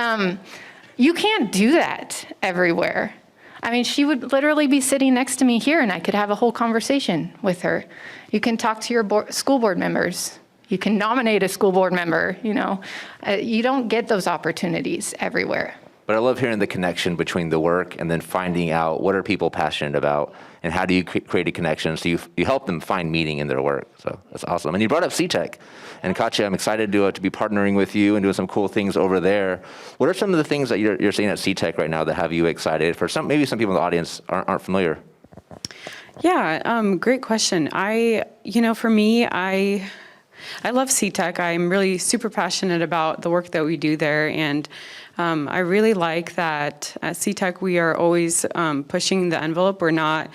you can't do that everywhere. I mean, she would literally be sitting next to me here, and I could have a whole conversation with her. You can talk to your school board members. You can nominate a school board member, you know. You don't get those opportunities everywhere. But I love hearing the connection between the work and then finding out what are people passionate about and how do you create a connection so you help them find meaning in their work. So that's awesome. And you brought up CTEC. And Katya, I'm excited to be partnering with you and doing some cool things over there. What are some of the things that you're seeing at CTEC right now that have you excited? Maybe some people in the audience aren't familiar. Yeah, great question. For me, I love CTEC. I'm really super passionate about the work that we do there, and I really like that at CTEC we are always pushing the envelope. We're not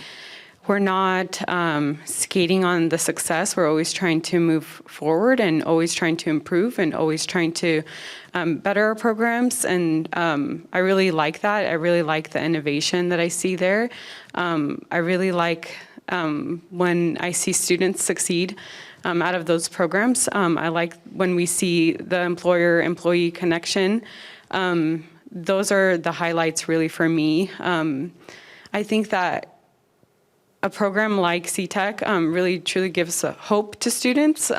skating on the success. We're always trying to move forward and always trying to improve and always trying to better our programs. And I really like that. I really like the innovation that I see there. I really like when I see students succeed out of those programs. I like when we see the employer-employee connection. Those are the highlights really for me. I think that a program like CTEC really truly gives hope to students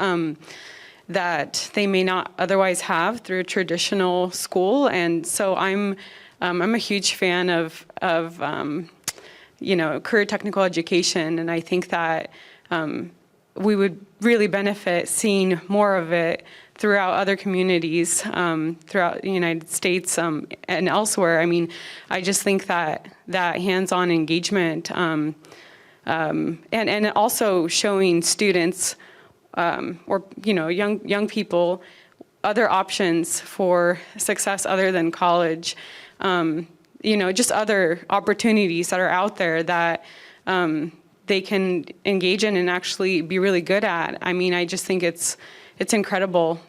that they may not otherwise have through a traditional school. And so I'm a huge fan of career technical education, and I think that we would really benefit seeing more of it throughout other communities, throughout the United States and elsewhere. I mean, I just think that hands-on engagement and also showing students or young people other options for success other than college, just other opportunities that are out there that they can engage in and actually be really good at. I mean, I just think it's incredible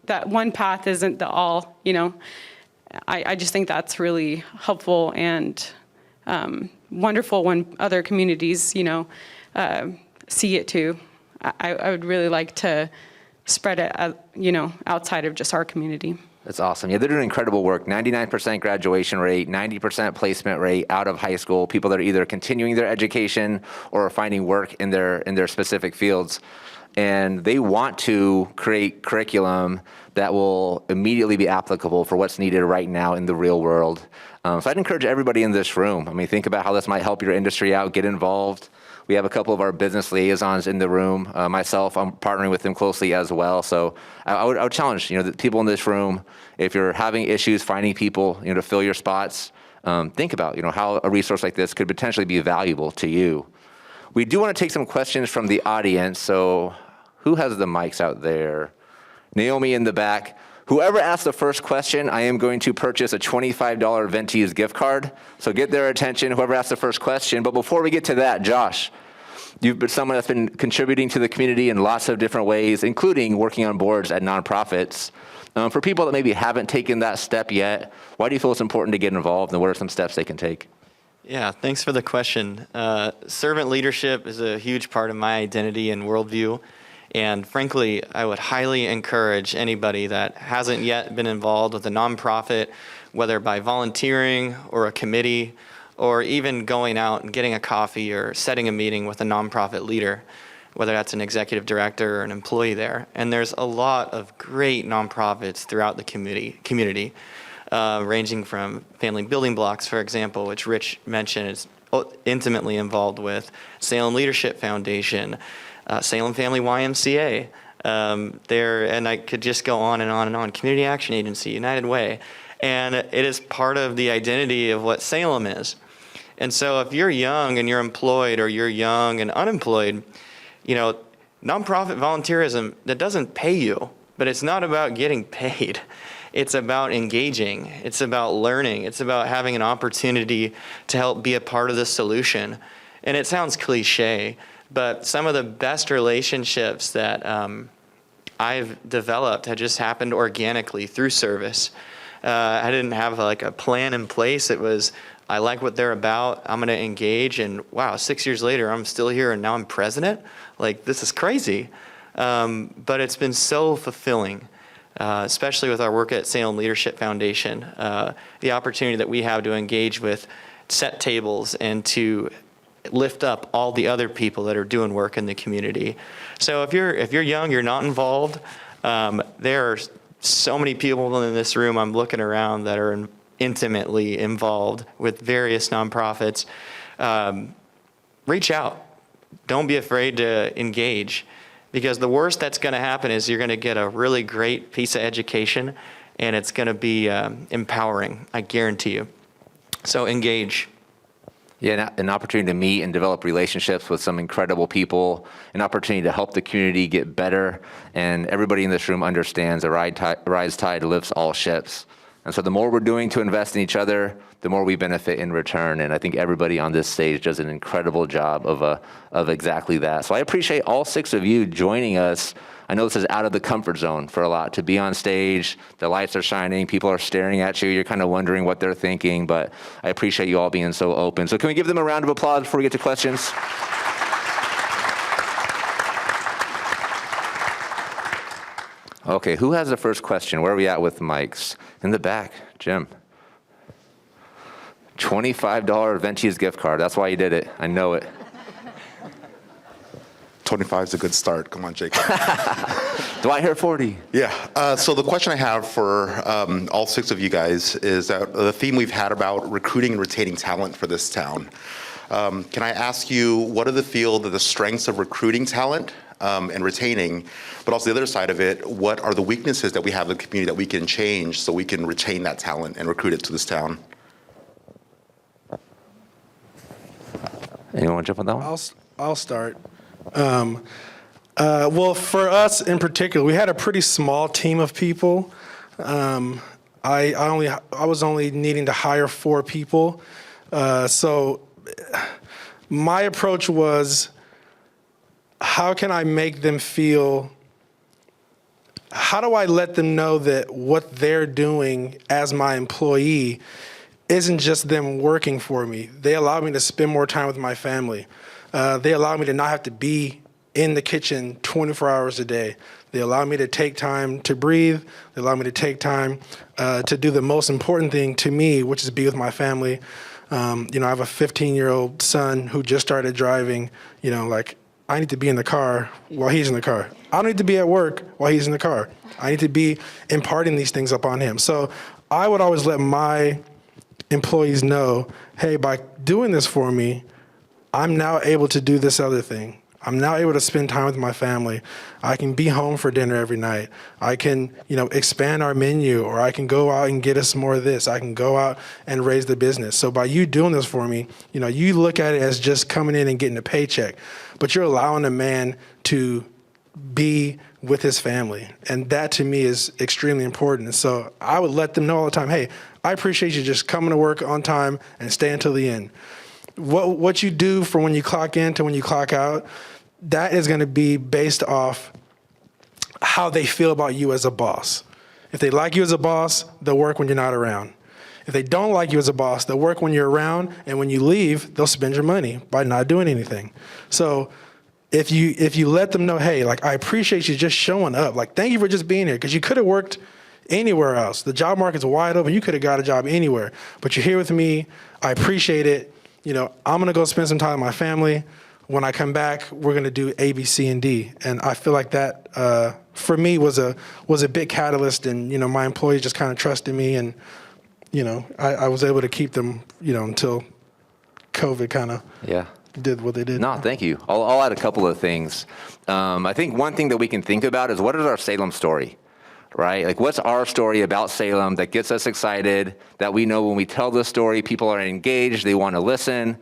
that one path isn't the all, I just think that's really helpful and wonderful when other communities, see it too. I would really like to spread it, outside of just our community. That's awesome. Yeah, they're doing incredible work. 99% graduation rate, 90% placement rate out of high school. People that are either continuing their education or finding work in their specific fields. And they want to create curriculum that will immediately be applicable for what's needed right now in the real world. So I'd encourage everybody in this room. I mean, think about how this might help your industry out, get involved. We have a couple of our business liaisons in the room. Myself, I'm partnering with them closely as well. So I would challenge, the people in this room, if you're having issues finding people, to fill your spots, think about, how a resource like this could potentially be valuable to you. We do want to take some questions from the audience. So who has the mics out there? Naomi in the back. Whoever asks the first question, I am going to purchase a $25 Vente's gift card. So get their attention, whoever asks the first question. But before we get to that, Josh, you've been someone that's been contributing to the community in lots of different ways, including working on boards at nonprofits. For people that maybe haven't taken that step yet, why do you feel it's important to get involved, and what are some steps they can take? Yeah, thanks for the question. Servant leadership is a huge part of my identity and worldview. And frankly, I would highly encourage anybody that hasn't yet been involved with a nonprofit, whether by volunteering or a committee, or even going out and getting a coffee or setting a meeting with a nonprofit leader, whether that's an executive director or an employee there. And there's a lot of great nonprofits throughout the community, ranging from Family Building Blocks, for example, which Rich mentioned is intimately involved with, Salem Leadership Foundation, Salem Family YMCA, and I could just go on and on and on. Community Action Agency, United Way. And it is part of the identity of what Salem is. And so if you're young and you're employed, or you're young and unemployed, nonprofit volunteerism, that doesn't pay you, but it's not about getting paid. It's about engaging. It's about learning. It's about having an opportunity to help be a part of the solution. And it sounds cliche, but some of the best relationships that I've developed have just happened organically through service. I didn't have a plan in place. It was, I like what they're about. I'm going to engage. And wow, 6 years later, I'm still here and now I'm president. This is crazy. But it's been so fulfilling, especially with our work at Salem Leadership Foundation, the opportunity that we have to engage with set tables and to lift up all the other people that are doing work in the community. So if you're young, you're not involved, there are so many people in this room, I'm looking around, that are intimately involved with various nonprofits. Reach out. Don't be afraid to engage, because the worst that's going to happen is you're going to get a really great piece of education, and it's going to be empowering, I guarantee you. So engage. Yeah, an opportunity to meet and develop relationships with some incredible people, an opportunity to help the community get better, and everybody in this room understands a rise tide lifts all ships. And so the more we're doing to invest in each other, the more we benefit in return. And I think everybody on this stage does an incredible job of exactly that. So I appreciate all 6 of you joining us. I know this is out of the comfort zone for a lot, to be on stage, the lights are shining, people are staring at you, you're kind of wondering what they're thinking, but I appreciate you all being so open. So can we give them a round of applause before we get to questions? Okay, who has the first question? Where are we at with mics? In the back, Jim. $25 Venti's gift card. That's why you did it. I know it. 25 is a good start. Come on, Jacob. Do I hear 40? Yeah. So the question I have for all 6 of you guys is that the theme we've had about recruiting and retaining talent for this town. Can I ask you, what are the strengths of recruiting talent and retaining, but also the other side of it, what are the weaknesses that we have in the community that we can change so we can retain that talent and recruit it to this town? Anyone want to jump on that one? I'll start. Well, for us in particular, we had a pretty small team of people. I was only needing to hire 4 people. So my approach was, how can I make them feel, how do I let them know that what they're doing as my employee isn't just them working for me? They allow me to spend more time with my family. They allow me to not have to be in the kitchen 24 hours a day. They allow me to take time to breathe. They allow me to take time to do the most important thing to me, which is be with my family. I have a 15-year-old son who just started driving. I need to be in the car while he's in the car. I don't need to be at work while he's in the car. I need to be imparting these things upon him. So I would always let my employees know, hey, by doing this for me, I'm now able to do this other thing. I'm now able to spend time with my family. I can be home for dinner every night. I can, expand our menu, or I can go out and get us more of this. I can go out and raise the business. So by you doing this for me, you look at it as just coming in and getting a paycheck, but you're allowing a man to be with his family. And that to me is extremely important. And so I would let them know all the time, hey, I appreciate you just coming to work on time and stay until the end. What you do from when you clock in to when you clock out, that is going to be based off how they feel about you as a boss. If they like you as a boss, they'll work when you're not around. If they don't like you as a boss, they'll work when you're around, and when you leave, they'll spend your money by not doing anything. So if you let them know, hey, I appreciate you just showing up. Thank you for just being here, because you could have worked anywhere else. The job market's wide open. You could have got a job anywhere, but you're here with me. I appreciate it. I'm going to go spend some time with my family. When I come back, we're going to do A, B, C, and D. And I feel like that, for me, was a big catalyst. And, my employees just kind of trusted me. And, I was able to keep them, until COVID kind of did what they did. No, thank you. I'll add a couple of things. I think one thing that we can think about is what is our Salem story, right? Like what's our story about Salem that gets us excited, that we know when we tell the story, people are engaged, they want to listen.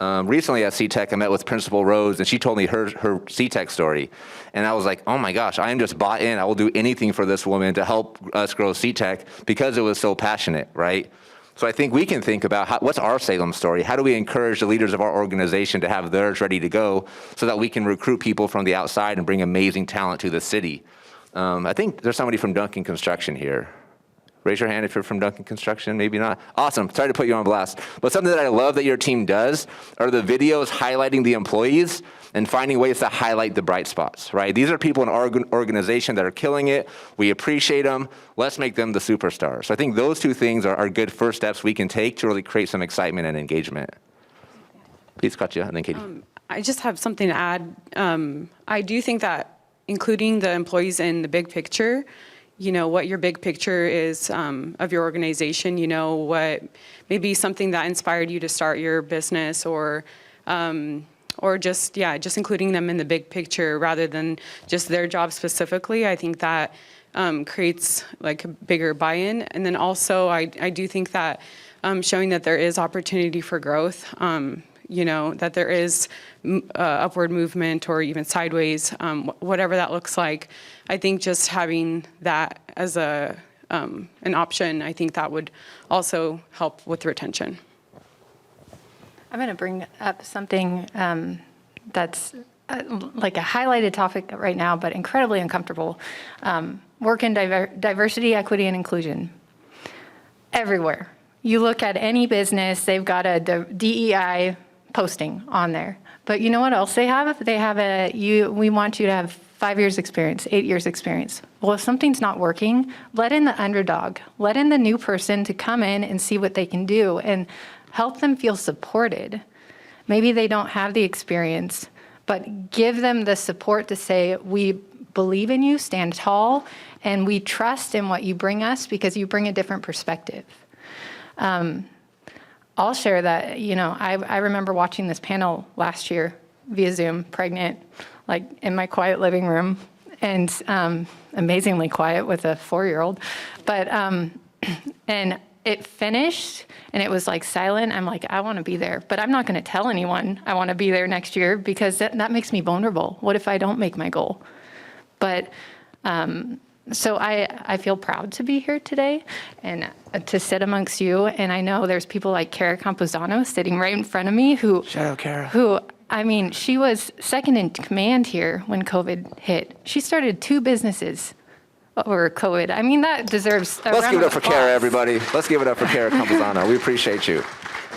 Recently at CTEC, I met with Principal Rose, and she told me her CTEC story. And I was like, oh my gosh, I am just bought in. I will do anything for this woman to help us grow CTEC because it was so passionate, right? So I think we can think about what's our Salem story? How do we encourage the leaders of our organization to have theirs ready to go so that we can recruit people from the outside and bring amazing talent to the city? I think there's somebody from Duncan Construction here. Raise your hand if you're from Duncan Construction, maybe not. Awesome, sorry to put you on blast. But something that I love that your team does are the videos highlighting the employees and finding ways to highlight the bright spots, right? These are people in our organization that are killing it. We appreciate them. Let's make them the superstars. So I think those two things are good first steps we can take to really create some excitement and engagement. Please, Katya, and then Katie. I just have something to add. I do think that including the employees in the big picture, you know, what your big picture is of your organization, you know, what maybe something that inspired you to start your business or just including them in the big picture rather than just their job specifically. I think that creates like a bigger buy-in. And then also I do think that showing that there is opportunity for growth, you know, that there is upward movement or even sideways, whatever that looks like. I think just having that as an option, I think that would also help with retention. I'm going to bring up something that's like a highlighted topic right now, but incredibly uncomfortable. Work in diversity, equity, and inclusion. Everywhere. You look at any business, they've got a DEI posting on there. But you know what else they have? They have we want you to have 5 years experience, 8 years experience. Well, if something's not working, let in the underdog, let in the new person to come in and see what they can do and help them feel supported. Maybe they don't have the experience, but give them the support to say, we believe in you, stand tall, and we trust in what you bring us because you bring a different perspective. I'll share that, you know, I remember watching this panel last year via Zoom, pregnant, like in my quiet living room, and amazingly quiet with a 4-year-old. But, and it finished, and it was like silent. I'm like, I want to be there, but I'm not going to tell anyone I want to be there next year because that makes me vulnerable. What if I don't make my goal? But so I feel proud to be here today and to sit amongst you. And I know there's people like Kara Camposano sitting right in front of me who, Shout out, Kara. who, I mean, she was second in command here when COVID hit. She started 2 businesses over COVID. I mean, that deserves a Let's round give it of up for applause. Kara, everybody. Let's give it up for Kara Camposano. We appreciate you.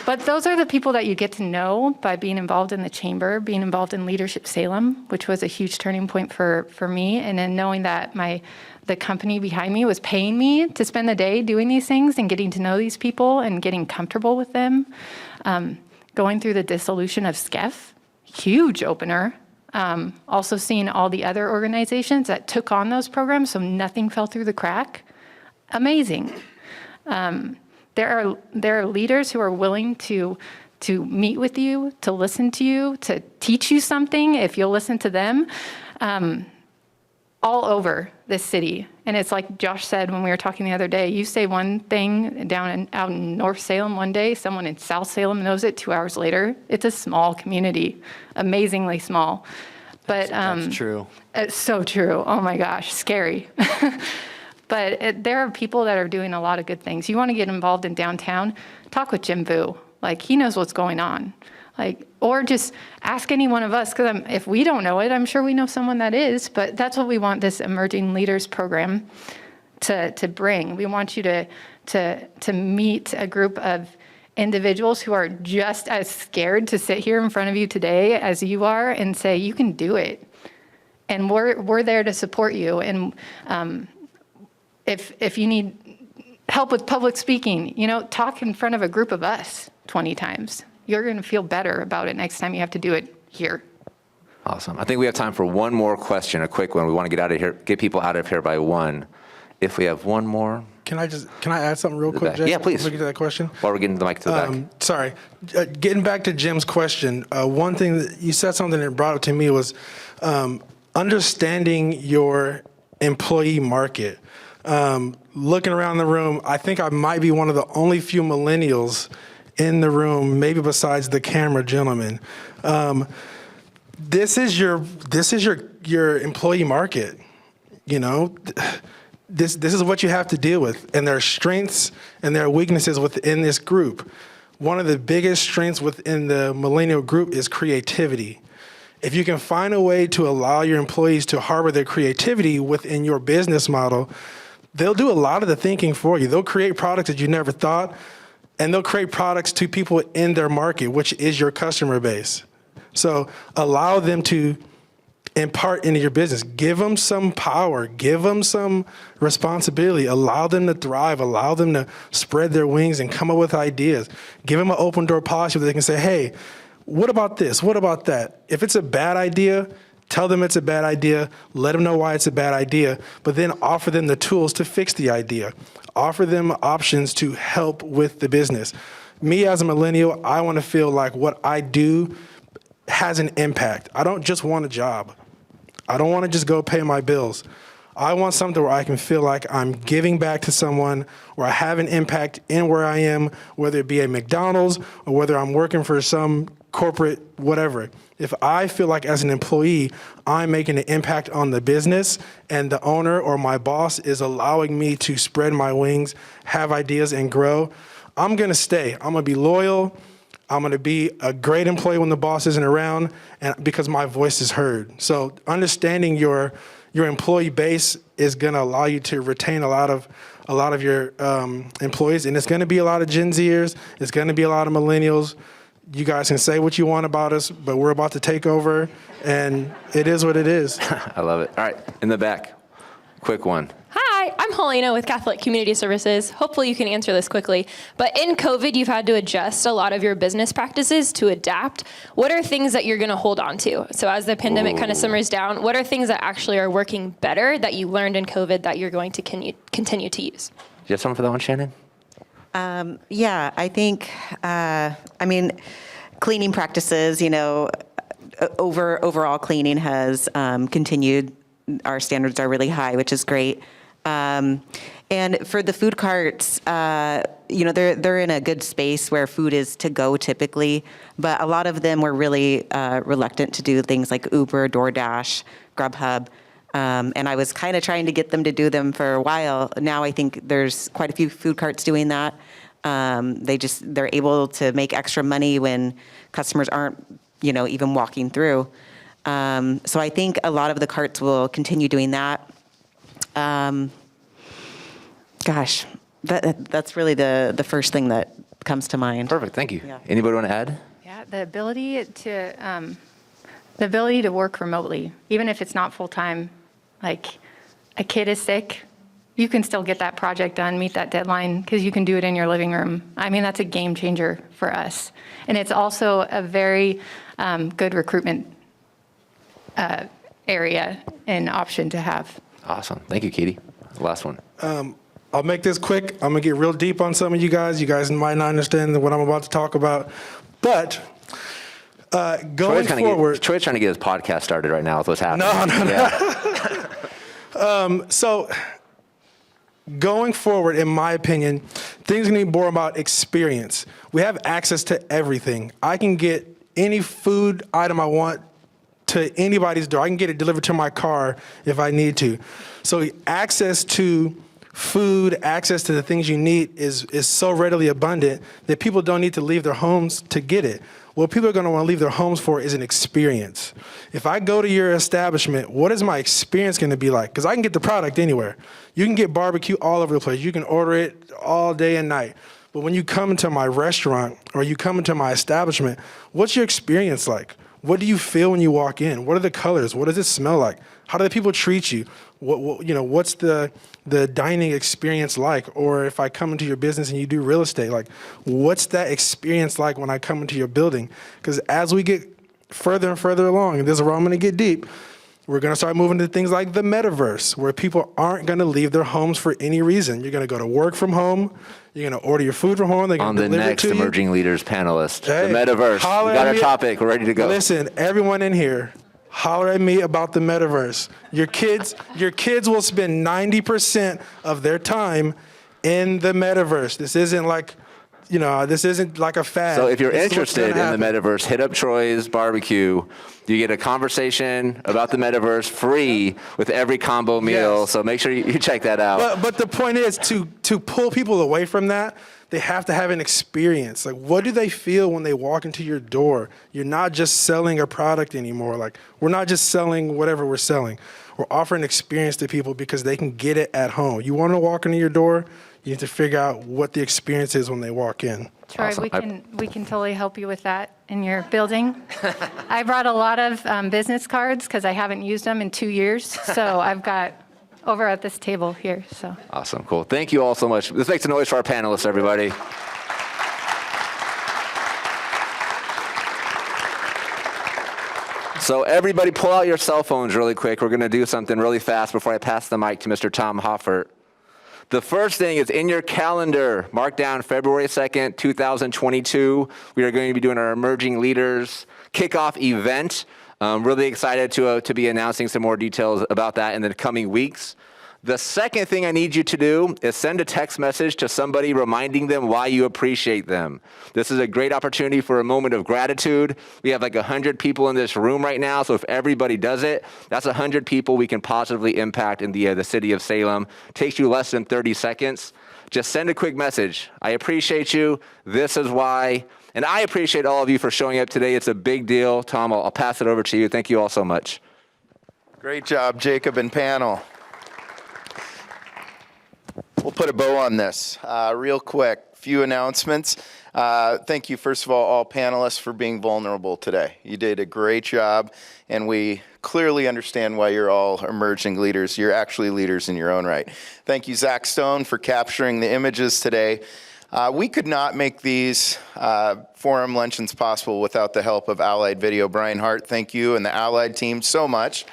But those are the people that you get to know by being involved in the chamber, being involved in Leadership Salem, which was a huge turning point for me. And then knowing that the company behind me was paying me to spend the day doing these things and getting to know these people and getting comfortable with them. Going through the dissolution of SCEF, huge opener. Also seeing all the other organizations that took on those programs so nothing fell through the crack. Amazing. There are leaders who are willing to meet with you, to listen to you, to teach you something if you'll listen to them, all over this city. And it's like Josh said when we were talking the other day, you say one thing out in North Salem one day, someone in South Salem knows it 2 hours later. It's a small community, amazingly small. But That's true. It's so true. Oh my gosh, scary. But there are people that are doing a lot of good things. You want to get involved in downtown, talk with Jim Vu. Like, he knows what's going on. Like, or just ask any one of us, because if we don't know it, I'm sure we know someone that is. But that's what we want this Emerging Leaders program to bring. We want you to meet a group of individuals who are just as scared to sit here in front of you today as you are and say, you can do it. And we're there to support you. And if you need help with public speaking, talk in front of a group of us 20 times. You're going to feel better about it next time you have to do it here. Awesome. I think we have time for one more question, a quick one. We want to get people out of here by 1. If we have one more. Can I add something real quick, back. Jay? Yeah, please. Before we get to that question. While we're getting the mic to the back. Sorry. Getting back to Jim's question, one thing that you said something that brought up to me was understanding your employee market. Looking around the room, I think I might be one of the only few millennials in the room, maybe besides the camera gentleman. This is your employee market. You know, this is what you have to deal with, and there are strengths and there are weaknesses within this group. One of the biggest strengths within the millennial group is creativity. If you can find a way to allow your employees to harbor their creativity within your business model, they'll do a lot of the thinking for you. They'll create products that you never thought, and they'll create products to people in their market, which is your customer base. So allow them to impart into your business. Give them some power. Give them some responsibility. Allow them to thrive. Allow them to spread their wings and come up with ideas. Give them an open door policy where they can say, hey, what about this? What about that? If it's a bad idea, tell them it's a bad idea. Let them know why it's a bad idea, but then offer them the tools to fix the idea. Offer them options to help with the business. Me as a millennial, I want to feel like what I do has an impact. I don't just want a job. I don't want to just go pay my bills. I want something where I can feel like I'm giving back to someone, where I have an impact in where I am, whether it be a McDonald's or whether I'm working for some corporate whatever. If I feel like as an employee, I'm making an impact on the business and the owner or my boss is allowing me to spread my wings, have ideas and grow, I'm going to stay. I'm going to be loyal. I'm going to be a great employee when the boss isn't around, and because my voice is heard. So understanding your employee base is going to allow you to retain a lot of your employees, and it's going to be a lot of Gen Zers. It's going to be a lot of millennials. You guys can say what you want about us, but we're about to take over, and it is what it is. I love it. All right, in the back, quick one. Hi, I'm Helena with Catholic Community Services. Hopefully you can answer this quickly. But in COVID, you've had to adjust a lot of your business practices to adapt. What are things that you're going to hold on to? So as the pandemic kind of simmers down, what are things that actually are working better that you learned in COVID that you're going to continue to use? Do you have something for that one, Shannon? Yeah, I think, cleaning practices, overall cleaning has continued. Our standards are really high, which is great. And for the food carts, they're in a good space where food is to go typically, but a lot of them were really reluctant to do things like Uber, DoorDash, Grubhub. And I was kind of trying to get them to do them for a while. Now I think there's quite a few food carts doing that. They're able to make extra money when customers aren't, even walking through. So I think a lot of the carts will continue doing that. That's really the first thing that comes to mind. Perfect, thank you. Yeah. Anybody want to add? Yeah, the ability to work remotely, even if it's not full-time, like a kid is sick, you can still get that project done, meet that deadline, because you can do it in your living room. I mean, that's a game changer for us. And it's also a very good recruitment area and option to have. Awesome, thank you, Katie. Last one. I'll make this quick. I'm going to get real deep on some of you guys. You guys might not understand what I'm about to talk about. But going forward. Troy's trying to get his podcast started right now with what's happening. No. So going forward, in my opinion, things are going to be more about experience. We have access to everything. I can get any food item I want to anybody's door. I can get it delivered to my car if I need to. So access to food, access to the things you need is so readily abundant that people don't need to leave their homes to get it. What people are going to want to leave their homes for is an experience. If I go to your establishment, what is my experience going to be like? Because I can get the product anywhere. You can get barbecue all over the place. You can order it all day and night. But when you come into my restaurant or you come into my establishment, what's your experience like? What do you feel when you walk in? What are the colors? What does it smell like? How do the people treat you? What's the dining experience like? Or if I come into your business and you do real estate, like what's that experience like when I come into your building? Because as we get further and further along, and this is where I'm going to get deep, We're going to start moving to things like the metaverse, where people aren't going to leave their homes for any reason. You're going to go to work from home. You're going to order your food from home. They're going On to the deliver it next to you. Emerging Leaders panelist, Hey, the metaverse. holler We got at our me. topic. We're ready to go. Listen, everyone in here, holler at me about the metaverse. Your kids will spend 90% of their time in the metaverse. This isn't like, this isn't like a fad. So if you're This is what's interested gonna in the happen. metaverse, hit up Troy's Barbecue. You get a conversation about the metaverse free with every combo meal. Yes. So make sure you check that out. But the point is to pull people away from that, they have to have an experience. Like, what do they feel when they walk into your door? You're not just selling a product anymore. Like, we're not just selling whatever we're selling. We're offering experience to people because they can get it at home. You want to walk into your door, you need to figure out what the experience is when they walk in. Troy, Awesome. we can totally help you with that in your building. I brought a lot of business cards because I haven't used them in 2 years. So I've got over at this table here. So Awesome, cool. Thank you all so much. Let's make some noise for our panelists, everybody. So everybody pull out your cell phones really quick. We're going to do something really fast before I pass the mic to Mr. Tom Hoffert. The first thing is in your calendar, mark down February 2nd, 2022. We are going to be doing our Emerging Leaders kickoff event. Really excited to be announcing some more details about that in the coming weeks. The second thing I need you to do is send a text message to somebody reminding them why you appreciate them. This is a great opportunity for a moment of gratitude. We have like 100 people in this room right now, so if everybody does it, that's 100 people we can positively impact in the city of Salem. Takes you less than 30 seconds. Just send a quick message. I appreciate you. This is why. And I appreciate all of you for showing up today. It's a big deal. Tom, I'll pass it over to you. Thank you all so much. Great job, Jacob and panel. We'll put a bow on this. Real quick, few announcements. Thank you, first of all panelists, for being vulnerable today. You did a great job, and we clearly understand why you're all emerging leaders. You're actually leaders in your own right. Thank you, Zach Stone, for capturing the images today. We could not make these forum luncheons possible without the help of Allied Video. Brian Hart, thank you, and the Allied team so much.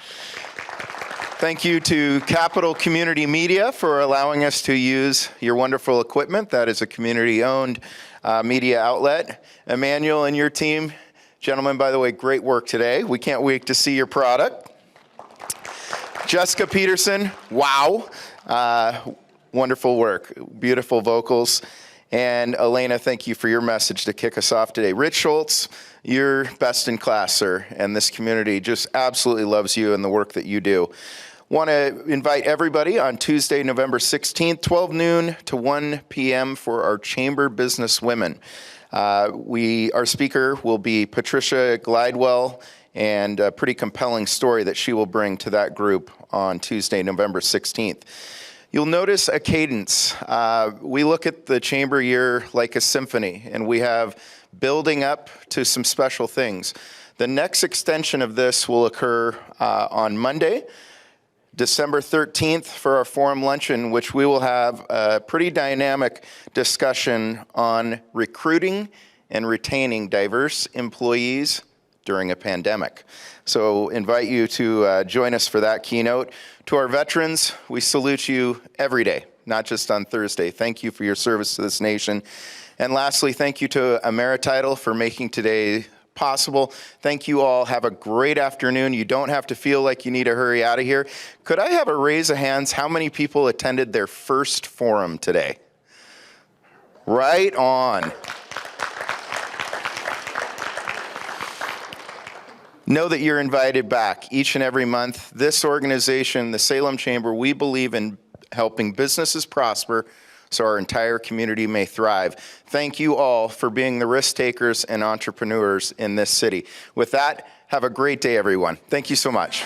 Thank you to Capital Community Media for allowing us to use your wonderful equipment. That is a community-owned media outlet. Emmanuel and your team, gentlemen, by the way, great work today. We can't wait to see your product. Jessica Peterson, wow. Wonderful work, beautiful vocals. And Elena, thank you for your message to kick us off today. Rich Schultz, you're best in class, sir, and this community just absolutely loves you and the work that you do. Want to invite everybody on Tuesday, November 16th, 12 noon to 1 p.m. for our Chamber Business Women. Our speaker will be Patricia Glidewell, and a pretty compelling story that she will bring to that group on Tuesday, November 16th. You'll notice a cadence. We look at the Chamber year like a symphony, and we have building up to some special things. The next extension of this will occur on Monday, December 13th, for our forum luncheon, which we will have a pretty dynamic discussion on recruiting and retaining diverse employees during a pandemic. So invite you to join us for that keynote. To our veterans, we salute you every day, not just on Thursday. Thank you for your service to this nation. And lastly, thank you to Emerititle for making today possible. Thank you all. Have a great afternoon. You don't have to feel like you need to hurry out of here. Could I have a raise of hands? How many people attended their first forum today? Right on. Know that you're invited back each and every month. This organization, the Salem Chamber, we believe in helping businesses prosper so our entire community may thrive. Thank you all for being the risk takers and entrepreneurs in this city. With that, have a great day, everyone. Thank you so much.